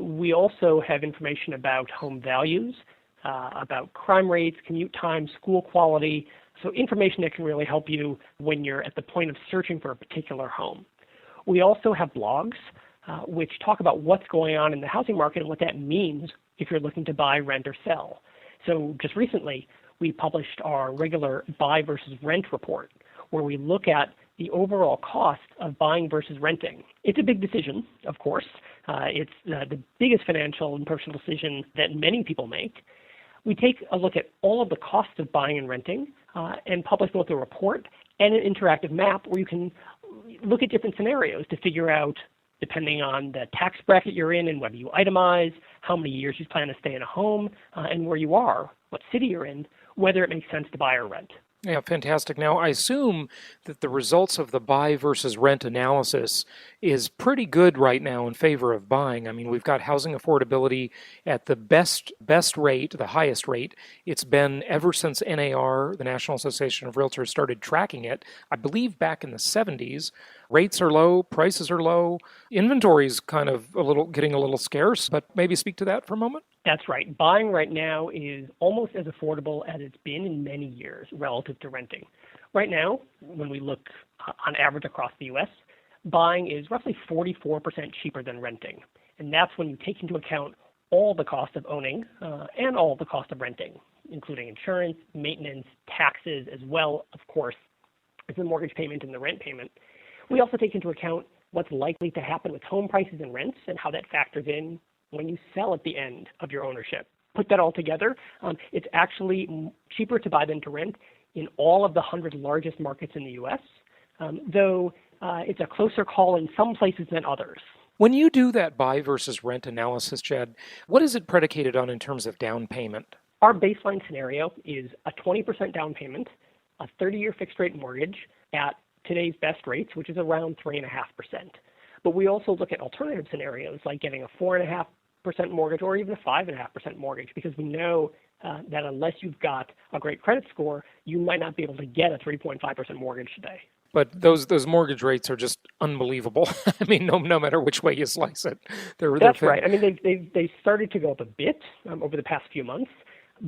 We also have information about home values, about crime rates, commute times, school quality, so information that can really help you when you're at the point of searching for a particular home. We also have blogs which talk about what's going on in the housing market and what that means if you're looking to buy, rent, or sell. So just recently, we published our regular buy versus rent report, where we look at the overall cost of buying versus renting. It's a big decision, of course. It's the biggest financial and personal decision that many people make. We take a look at all of the costs of buying and renting and publish both a report and an interactive map where you can look at different scenarios to figure out, depending on the tax bracket you're in and whether you itemize, how many years you plan to stay in a home, and where you are, what city you're in, whether it makes sense to buy or rent. Yeah, fantastic. Now, I assume that the results of the buy versus rent analysis is pretty good right now in favor of buying. I mean, we've got housing affordability at the best rate, the highest rate. It's been ever since NAR, the National Association of Realtors, started tracking it, I believe back in the 70s. Rates are low, prices are low, inventory's kind of getting a little scarce, but maybe speak to that for a moment. That's right. Buying right now is almost as affordable as it's been in many years relative to renting. Right now, when we look on average across the U.S., buying is roughly 44% cheaper than renting. And that's when you take into account all the cost of owning and all the cost of renting, including insurance, maintenance, taxes, as well, of course, as the mortgage payment and the rent payment. We also take into account what's likely to happen with home prices and rents and how that factors in when you sell at the end of your ownership. Put that all together, it's actually cheaper to buy than to rent in all of the 100 largest markets in the U.S., though it's a closer call in some places than others. When you do that buy versus rent analysis, Jed, what is it predicated on in terms of down payment? Our baseline scenario is a 20% down payment, a 30-year fixed rate mortgage at today's best rates, which is around 3.5%. But we also look at alternative scenarios like getting a 4.5% mortgage or even a 5.5% mortgage, because we know that unless you've got a great credit score, you might not be able to get a 3.5% mortgage today. But those mortgage rates are just unbelievable. I mean, no matter which way you slice it, That's right. I mean, they started to go up a bit over the past few months,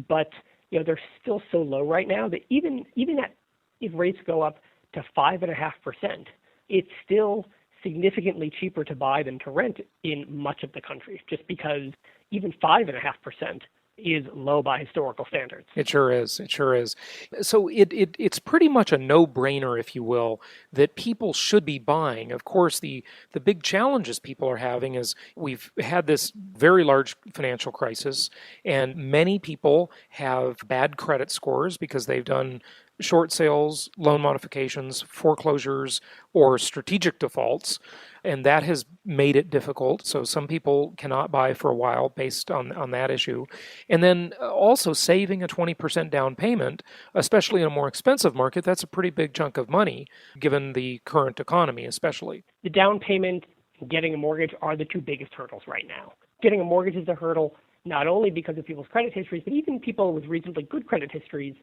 but they're still so low right now that even if rates go up to 5.5%, it's still significantly cheaper to buy than to rent in much of the country, just because even 5.5% is low by historical standards. It sure is. It sure is. So it's pretty much a no-brainer, if you will, that people should be buying. Of course, the big challenges people are having is we've had this very large financial crisis, and many people have bad credit scores because they've done short sales, loan modifications, foreclosures, or strategic defaults, and that has made it difficult. So some people cannot buy for a while based on that issue. And then also saving a 20% down payment, especially in a more expensive market, that's a pretty big chunk of money given the current economy especially. The down payment and getting a mortgage are the two biggest hurdles right now. Getting a mortgage is a hurdle not only because of people's credit histories, but even people with reasonably good credit histories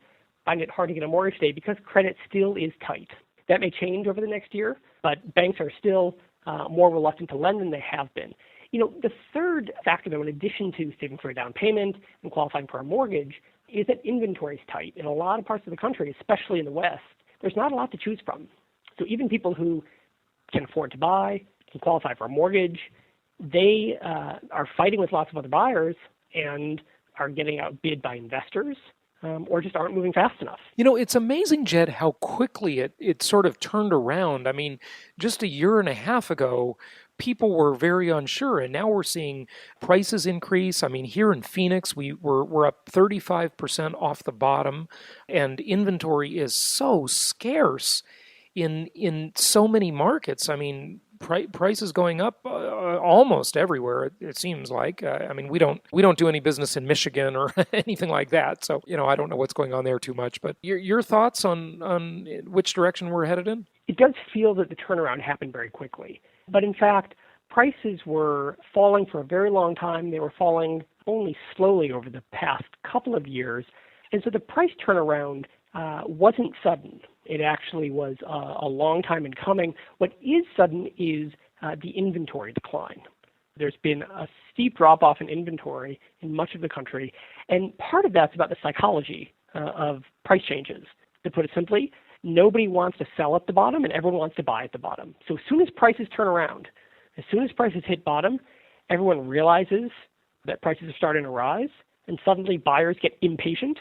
find it hard to get a mortgage today because credit still is tight. That may change over the next year, but banks are still more reluctant to lend than they have been. The third factor, though, in addition to saving for a down payment and qualifying for a mortgage, is that inventory is tight. In a lot of parts of the country, especially in the West, there's not a lot to choose from. So even people who can afford to buy, can qualify for a mortgage, they are fighting with lots of other buyers and are getting outbid by investors. Or just aren't moving fast enough. It's amazing, Jed, how quickly it sort of turned around. I mean, just a year and a half ago, people were very unsure, and now we're seeing prices increase. I mean, here in Phoenix, we're up 35% off the bottom, and inventory is so scarce in so many markets. I mean, prices going up almost everywhere, it seems like. I mean, we don't do any business in Michigan or anything like that, so I don't know what's going on there too much. But your thoughts on which direction we're headed in? It does feel that the turnaround happened very quickly, but in fact, prices were falling for a very long time. They were falling only slowly over the past couple of years, and so the price turnaround wasn't sudden. It actually was a long time in coming. What is sudden is the inventory decline. There's been a steep drop-off in inventory in much of the country, and part of that's about the psychology of price changes. To put it simply, nobody wants to sell at the bottom, and everyone wants to buy at the bottom. So as soon as prices turn around, as soon as prices hit bottom, everyone realizes that prices are starting to rise, and suddenly buyers get impatient,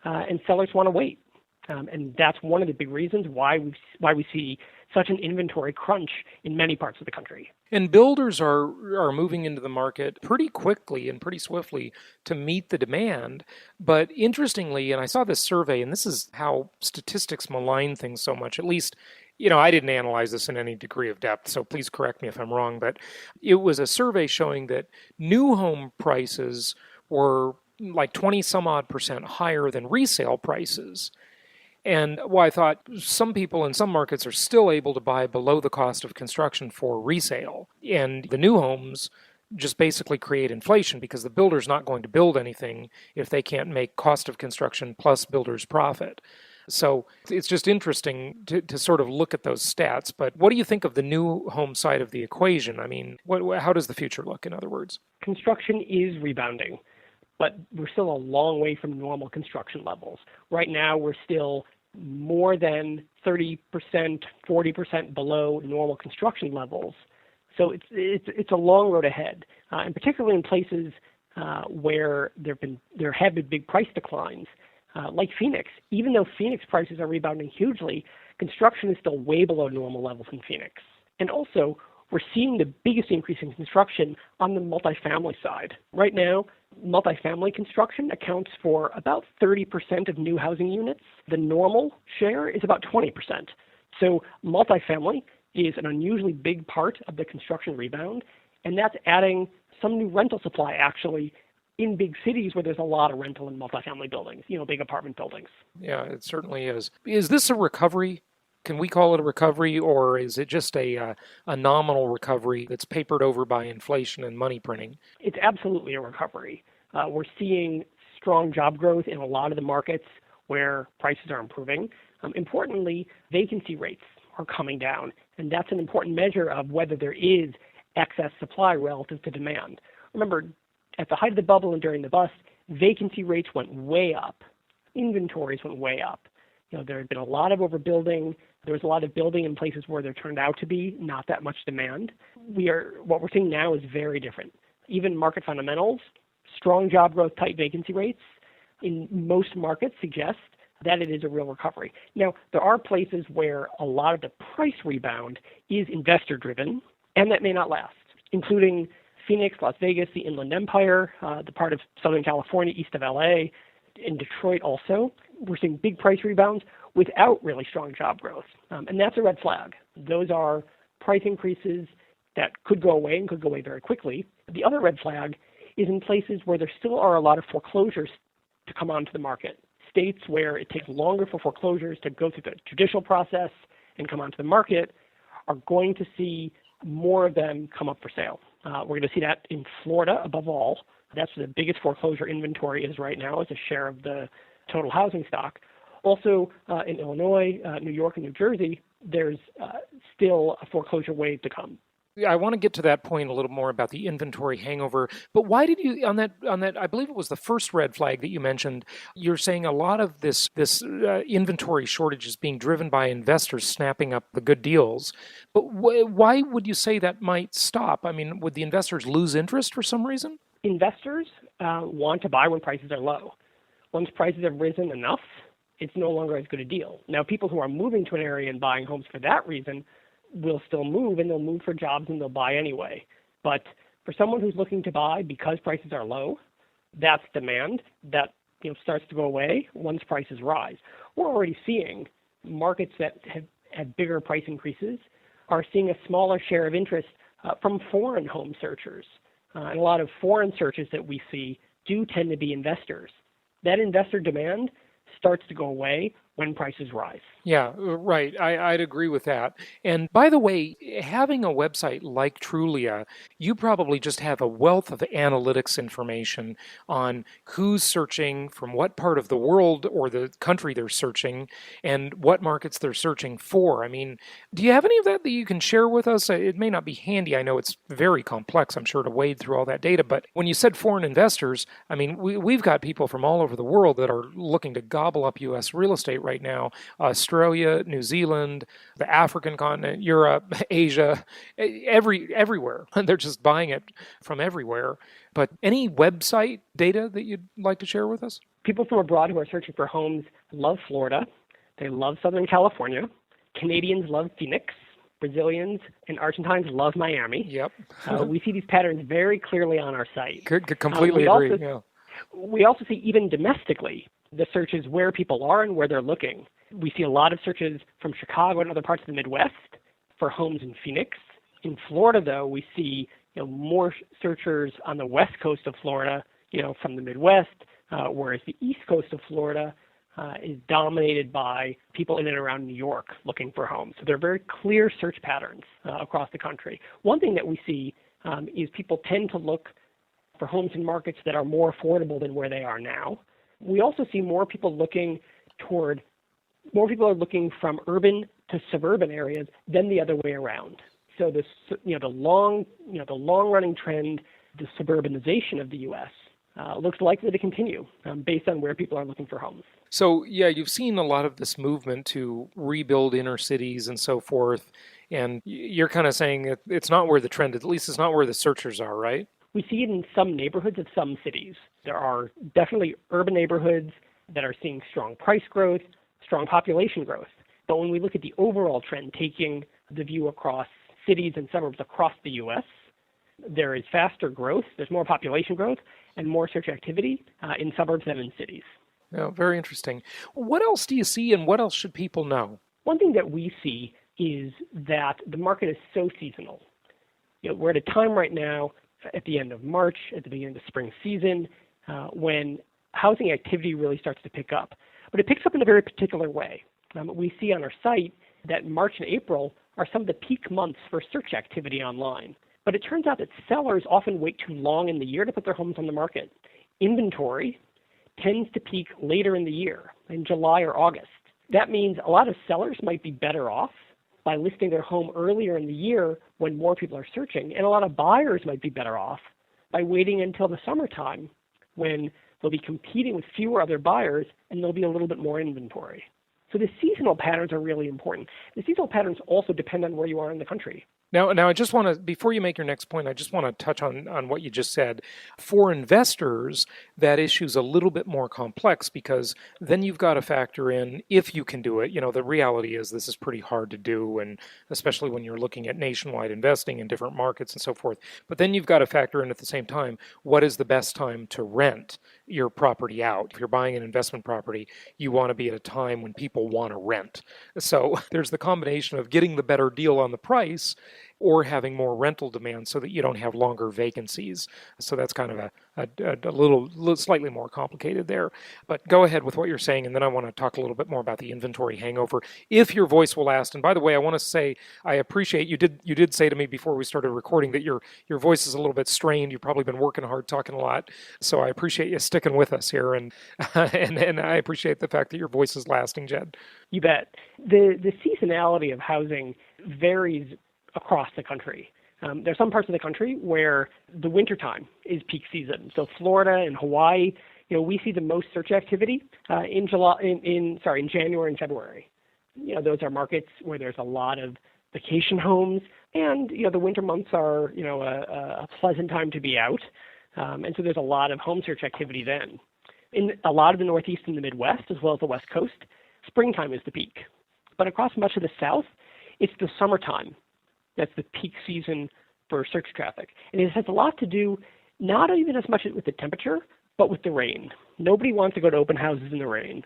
and sellers want to wait. And that's one of the big reasons why we see such an inventory crunch in many parts of the country. And builders are moving into the market pretty quickly and pretty swiftly to meet the demand. But interestingly, and I saw this survey, and this is how statistics malign things so much, at least, I didn't analyze this in any degree of depth, so please correct me if I'm wrong, but it was a survey showing that new home prices were like 20 some odd % higher than resale prices. And I thought some people in some markets are still able to buy below the cost of construction for resale. And the new homes just basically create inflation because the builder's not going to build anything if they can't make cost of construction plus builder's profit. So it's just interesting to sort of look at those stats. But what do you think of the new home side of the equation? I mean, how does the future look, in other words? Construction is rebounding, but we're still a long way from normal construction levels. Right now, we're still more than 30%, 40% below normal construction levels. So it's a long road ahead, and particularly in places where there have been big price declines, like Phoenix. Even though Phoenix prices are rebounding hugely, construction is still way below normal levels in Phoenix. And also, we're seeing the biggest increase in construction on the multifamily side. Right now, multifamily construction accounts for about 30% of new housing units. The normal share is about 20%. So multifamily is an unusually big part of the construction rebound, and that's adding some new rental supply, actually, in big cities where there's a lot of rental and multifamily buildings, big apartment buildings. Yeah, it certainly is. Is this a recovery? Can we call it a recovery, or is it just a nominal recovery that's papered over by inflation and money printing? It's absolutely a recovery. We're seeing strong job growth in a lot of the markets where prices are improving. Importantly, vacancy rates are coming down. And that's an important measure of whether there is excess supply relative to demand. Remember, at the height of the bubble and during the bust, vacancy rates went way up. Inventories went way up. There had been a lot of overbuilding. There was a lot of building in places where there turned out to be not that much demand. What we're seeing now is very different. Even market fundamentals, strong job growth, tight vacancy rates in most markets suggest that it is a real recovery. Now, there are places where a lot of the price rebound is investor-driven, and that may not last, including Phoenix, Las Vegas, the Inland Empire, the part of Southern California east of LA, in Detroit also. We're seeing big price rebounds without really strong job growth, and that's a red flag. Those are price increases that could go away and could go away very quickly. The other red flag is in places where there still are a lot of foreclosures to come onto the market. States where it takes longer for foreclosures to go through the judicial process and come onto the market are going to see more of them come up for sale. We're going to see that in Florida above all. That's where the biggest foreclosure inventory is right now as a share of the total housing stock. Also in Illinois, New York, and New Jersey, there's still a foreclosure wave to come. I want to get to that point a little more about the inventory hangover, but why did you, on that, I believe it was the first red flag that you mentioned, you're saying a lot of this inventory shortage is being driven by investors snapping up the good deals. But why would you say that might stop? I mean, would the investors lose interest for some reason? Investors want to buy when prices are low. Once prices have risen enough, it's no longer as good a deal. Now, people who are moving to an area and buying homes for that reason will still move, and they'll move for jobs and they'll buy anyway. But for someone who's looking to buy because prices are low, that's demand that starts to go away once prices rise. We're already seeing markets that have had bigger price increases are seeing a smaller share of interest from foreign home searchers. And a lot of foreign searches that we see do tend to be investors. That investor demand starts to go away when prices rise. Yeah, right. I'd agree with that. And by the way, having a website like Trulia, you probably just have a wealth of analytics information on who's searching, from what part of the world or the country they're searching, and what markets they're searching for. I mean, do you have any of that you can share with us? It may not be handy. I know it's very complex, I'm sure, to wade through all that data. But when you said foreign investors, I mean, we've got people from all over the world that are looking to gobble up U.S. real estate right now. Australia, New Zealand, the African continent, Europe, Asia, everywhere. They're just buying it from everywhere. But any website data that you'd like to share with us? People from abroad who are searching for homes love Florida. They love Southern California. Canadians love Phoenix. Brazilians and Argentines love Miami. Yep. We see these patterns very clearly on our site. Could completely agree. We also see, even domestically, the searches where people are and where they're looking. We see a lot of searches from Chicago and other parts of the Midwest for homes in Phoenix. In Florida, though, we see more searchers on the west coast of Florida, from the Midwest, whereas the east coast of Florida is dominated by people in and around New York looking for homes. So there are very clear search patterns across the country. One thing that we see is people tend to look for homes in markets that are more affordable than where they are now. We also see more people are looking from urban to suburban areas than the other way around. So this, the long running trend, the suburbanization of the U.S. Looks likely to continue based on where people are looking for homes. So, yeah, you've seen a lot of this movement to rebuild inner cities and so forth, and you're kind of saying it's not where the trend, at least it's not where the searchers are, right? We see it in some neighborhoods of some cities. There are definitely urban neighborhoods that are seeing strong price growth, strong population growth. But when we look at the overall trend, taking the view across cities and suburbs across the U.S., there is faster growth, there's more population growth, and more search activity in suburbs than in cities. Oh, very interesting. What else do you see, and what else should people know? One thing that we see is that the market is so seasonal. We're at a time right now, at the end of March, at the beginning of the spring season, when housing activity really starts to pick up. But it picks up in a very particular way. We see on our site that March and April are some of the peak months for search activity online. But it turns out that sellers often wait too long in the year to put their homes on the market. Inventory tends to peak later in the year, in July or August. That means a lot of sellers might be better off by listing their home earlier in the year when more people are searching. And a lot of buyers might be better off by waiting until the summertime when they'll be competing with fewer other buyers and there'll be a little bit more inventory. So the seasonal patterns are really important. The seasonal patterns also depend on where you are in the country. Now, I just want to, before you make your next point, I just want to touch on what you just said. For investors, that issue is a little bit more complex because then you've got to factor in, if you can do it, the reality is this is pretty hard to do, and especially when you're looking at nationwide investing in different markets and so forth. But then you've got to factor in at the same time, what is the best time to rent your property out? If you're buying an investment property, you want to be at a time when people want to rent. So there's the combination of getting the better deal on the price or having more rental demand so that you don't have longer vacancies. So that's kind of a little slightly more complicated there. But go ahead with what you're saying, and then I want to talk a little bit more about the inventory hangover, if your voice will last. And by the way, I want to say I appreciate you did say to me before we started recording that your voice is a little bit strained. You've probably been working hard, talking a lot. So I appreciate you sticking with us here, and and I appreciate the fact that your voice is lasting, Jed. You bet. The seasonality of housing varies across the country. There's some parts of the country where the wintertime is peak season. So Florida and Hawaii, we see the most search activity in January and February. Those are markets where there's a lot of vacation homes, and the winter months are a pleasant time to be out, and so there's a lot of home search activity then. In a lot of the Northeast and the Midwest, as well as the West Coast, springtime is the peak. But across much of the South, it's the summertime that's the peak season for search traffic. And it has a lot to do not even as much with the temperature, but with the rain. Nobody wants to go to open houses in the rain.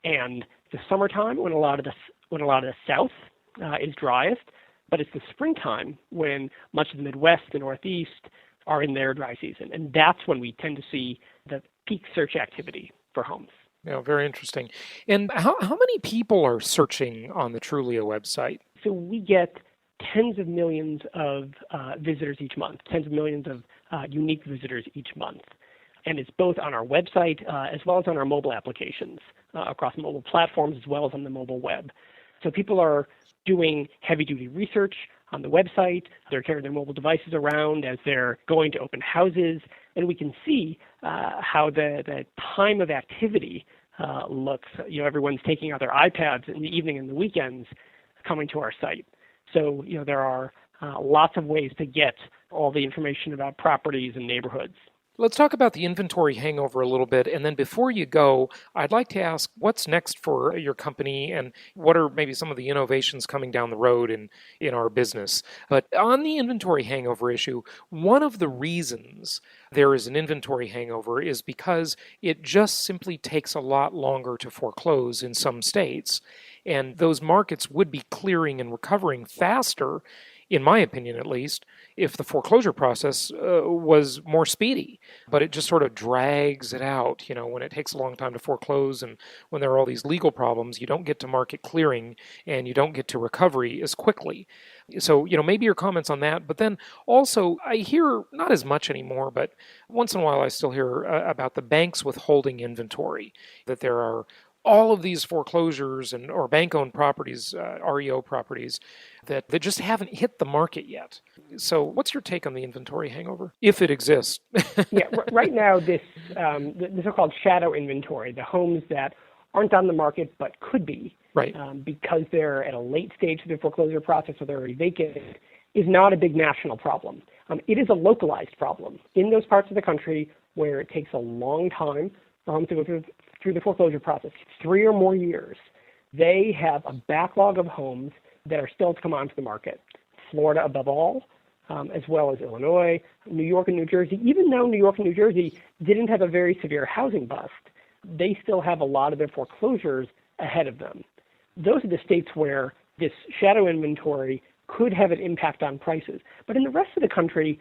And the summertime, when a lot of the South is driest, but it's the springtime when much of the Midwest, the Northeast are in their dry season. And that's when we tend to see the peak search activity for homes. Yeah, very interesting. And how many people are searching on the Trulia website? So we get tens of millions of visitors each month, tens of millions of unique visitors each month. And it's both on our website as well as on our mobile applications across mobile platforms as well as on the mobile web. So people are doing heavy-duty research on the website. They're carrying their mobile devices around as they're going to open houses. And we can see how the time of activity looks. Everyone's taking out their iPads in the evening and the weekends coming to our site. So, there are lots of ways to get all the information about properties and neighborhoods. Let's talk about the inventory hangover a little bit. And then before you go, I'd like to ask what's next for your company and what are maybe some of the innovations coming down the road in our business. But on the inventory hangover issue, one of the reasons there is an inventory hangover is because it just simply takes a lot longer to foreclose in some states. And those markets would be clearing and recovering faster, in my opinion at least, if the foreclosure process was more speedy. But it just sort of drags it out, when it takes a long time to foreclose and when there are all these legal problems, you don't get to market clearing and you don't get to recovery as quickly. So, maybe your comments on that. But then also, I hear, not as much anymore, but once in a while I still hear about the banks withholding inventory, that there are all of these foreclosures or bank-owned properties, REO properties, that just haven't hit the market yet. So what's your take on the inventory hangover, if it exists? Yeah, right now, the so-called shadow inventory, the homes that aren't on the market but could be, right, because they're at a late stage of the foreclosure process or they're already vacant, is not a big national problem. It is a localized problem. In those parts of the country where it takes a long time for homes to go through the foreclosure process, 3 or more years, they have a backlog of homes that are still to come onto the market. Florida above all, as well as Illinois, New York and New Jersey. Even though New York and New Jersey didn't have a very severe housing bust, they still have a lot of their foreclosures ahead of them. Those are the states where this shadow inventory could have an impact on prices. But in the rest of the country,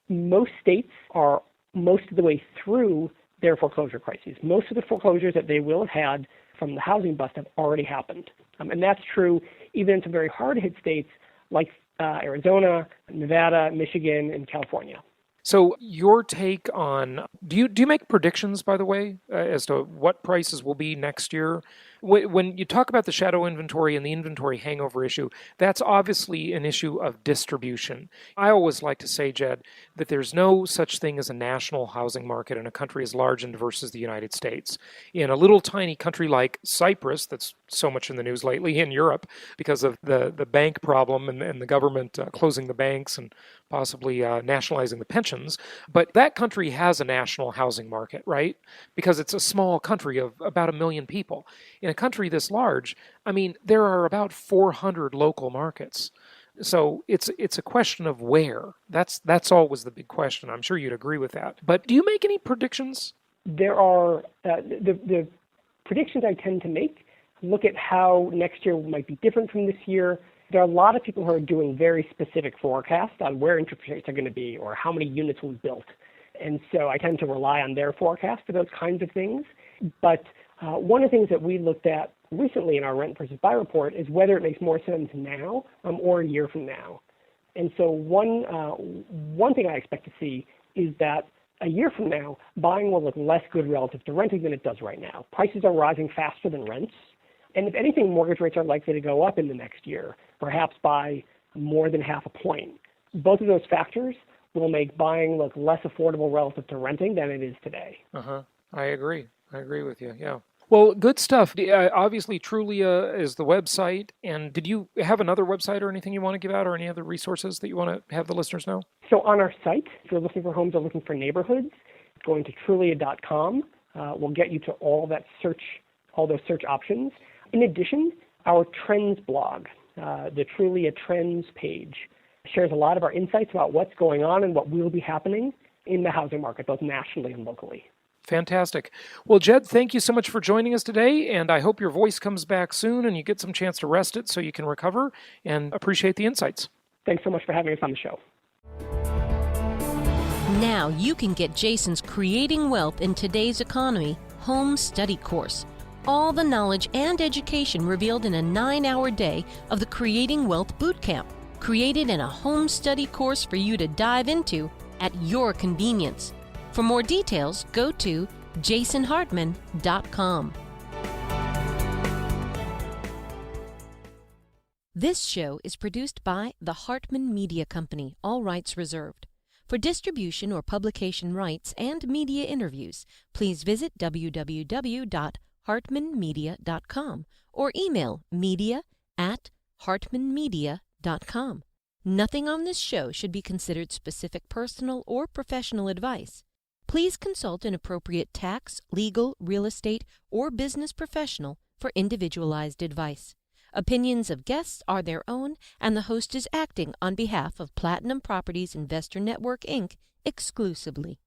most states are most of the way through their foreclosure crises. Most of the foreclosures that they will have had from the housing bust have already happened. And that's true even in some very hard-hit states like Arizona, Nevada, Michigan, and California. So your take on, do you make predictions, by the way, as to what prices will be next year? when you talk about the shadow inventory and the inventory hangover issue, that's obviously an issue of distribution. I always like to say, Jed, that there's no such thing as a national housing market in a country as large and diverse as the United States. In a little tiny country like Cyprus, that's so much in the news lately, in Europe, because of the bank problem and the government closing the banks and possibly nationalizing the pensions. But that country has a national housing market, right? Because it's a small country of about 1 million people. In a country this large, I mean, there are about 400 local markets. So it's a question of where. That's always the big question. I'm sure you'd agree with that. But do you make any predictions? There are the predictions I tend to make look at how next year might be different from this year. There are a lot of people who are doing very specific forecasts on where interest rates are going to be or how many units will be built. And so I tend to rely on their forecast for those kinds of things. But one of the things that we looked at recently in our rent versus buy report is whether it makes more sense now or a year from now. And so one thing I expect to see is that a year from now, buying will look less good relative to renting than it does right now. Prices are rising faster than rents. And if anything, mortgage rates are likely to go up in the next year, perhaps by more than half a point. Both of those factors will make buying look less affordable relative to renting than it is today. I agree. I agree with you, yeah. Well, good stuff. Obviously, Trulia is the website. And did you have another website or anything you want to give out or any other resources that you want to have the listeners know? So on our site, if you're looking for homes or looking for neighborhoods, going to Trulia.com will get you to all those search options. In addition, our trends blog, the Trulia Trends page, shares a lot of our insights about what's going on and what will be happening in the housing market, both nationally and locally. Fantastic. Well, Jed, thank you so much for joining us today, and I hope your voice comes back soon and you get some chance to rest it so you can recover, and appreciate the insights. Thanks so much for having us on the show. Now you can get Jason's Creating Wealth in Today's Economy home study course. All the knowledge and education revealed in a 9-hour day of the Creating Wealth Bootcamp, created in a home study course for you to dive into at your convenience. For more details, go to jasonhartman.com. This show is produced by the Hartman Media Company, all rights reserved. For distribution or publication rights and media interviews, please visit www.hartmanmedia.com or email media@hartmanmedia.com. Nothing on this show should be considered specific personal or professional advice. Please consult an appropriate tax, legal, real estate, or business professional for individualized advice. Opinions of guests are their own, and the host is acting on behalf of Platinum Properties Investor Network, Inc. exclusively.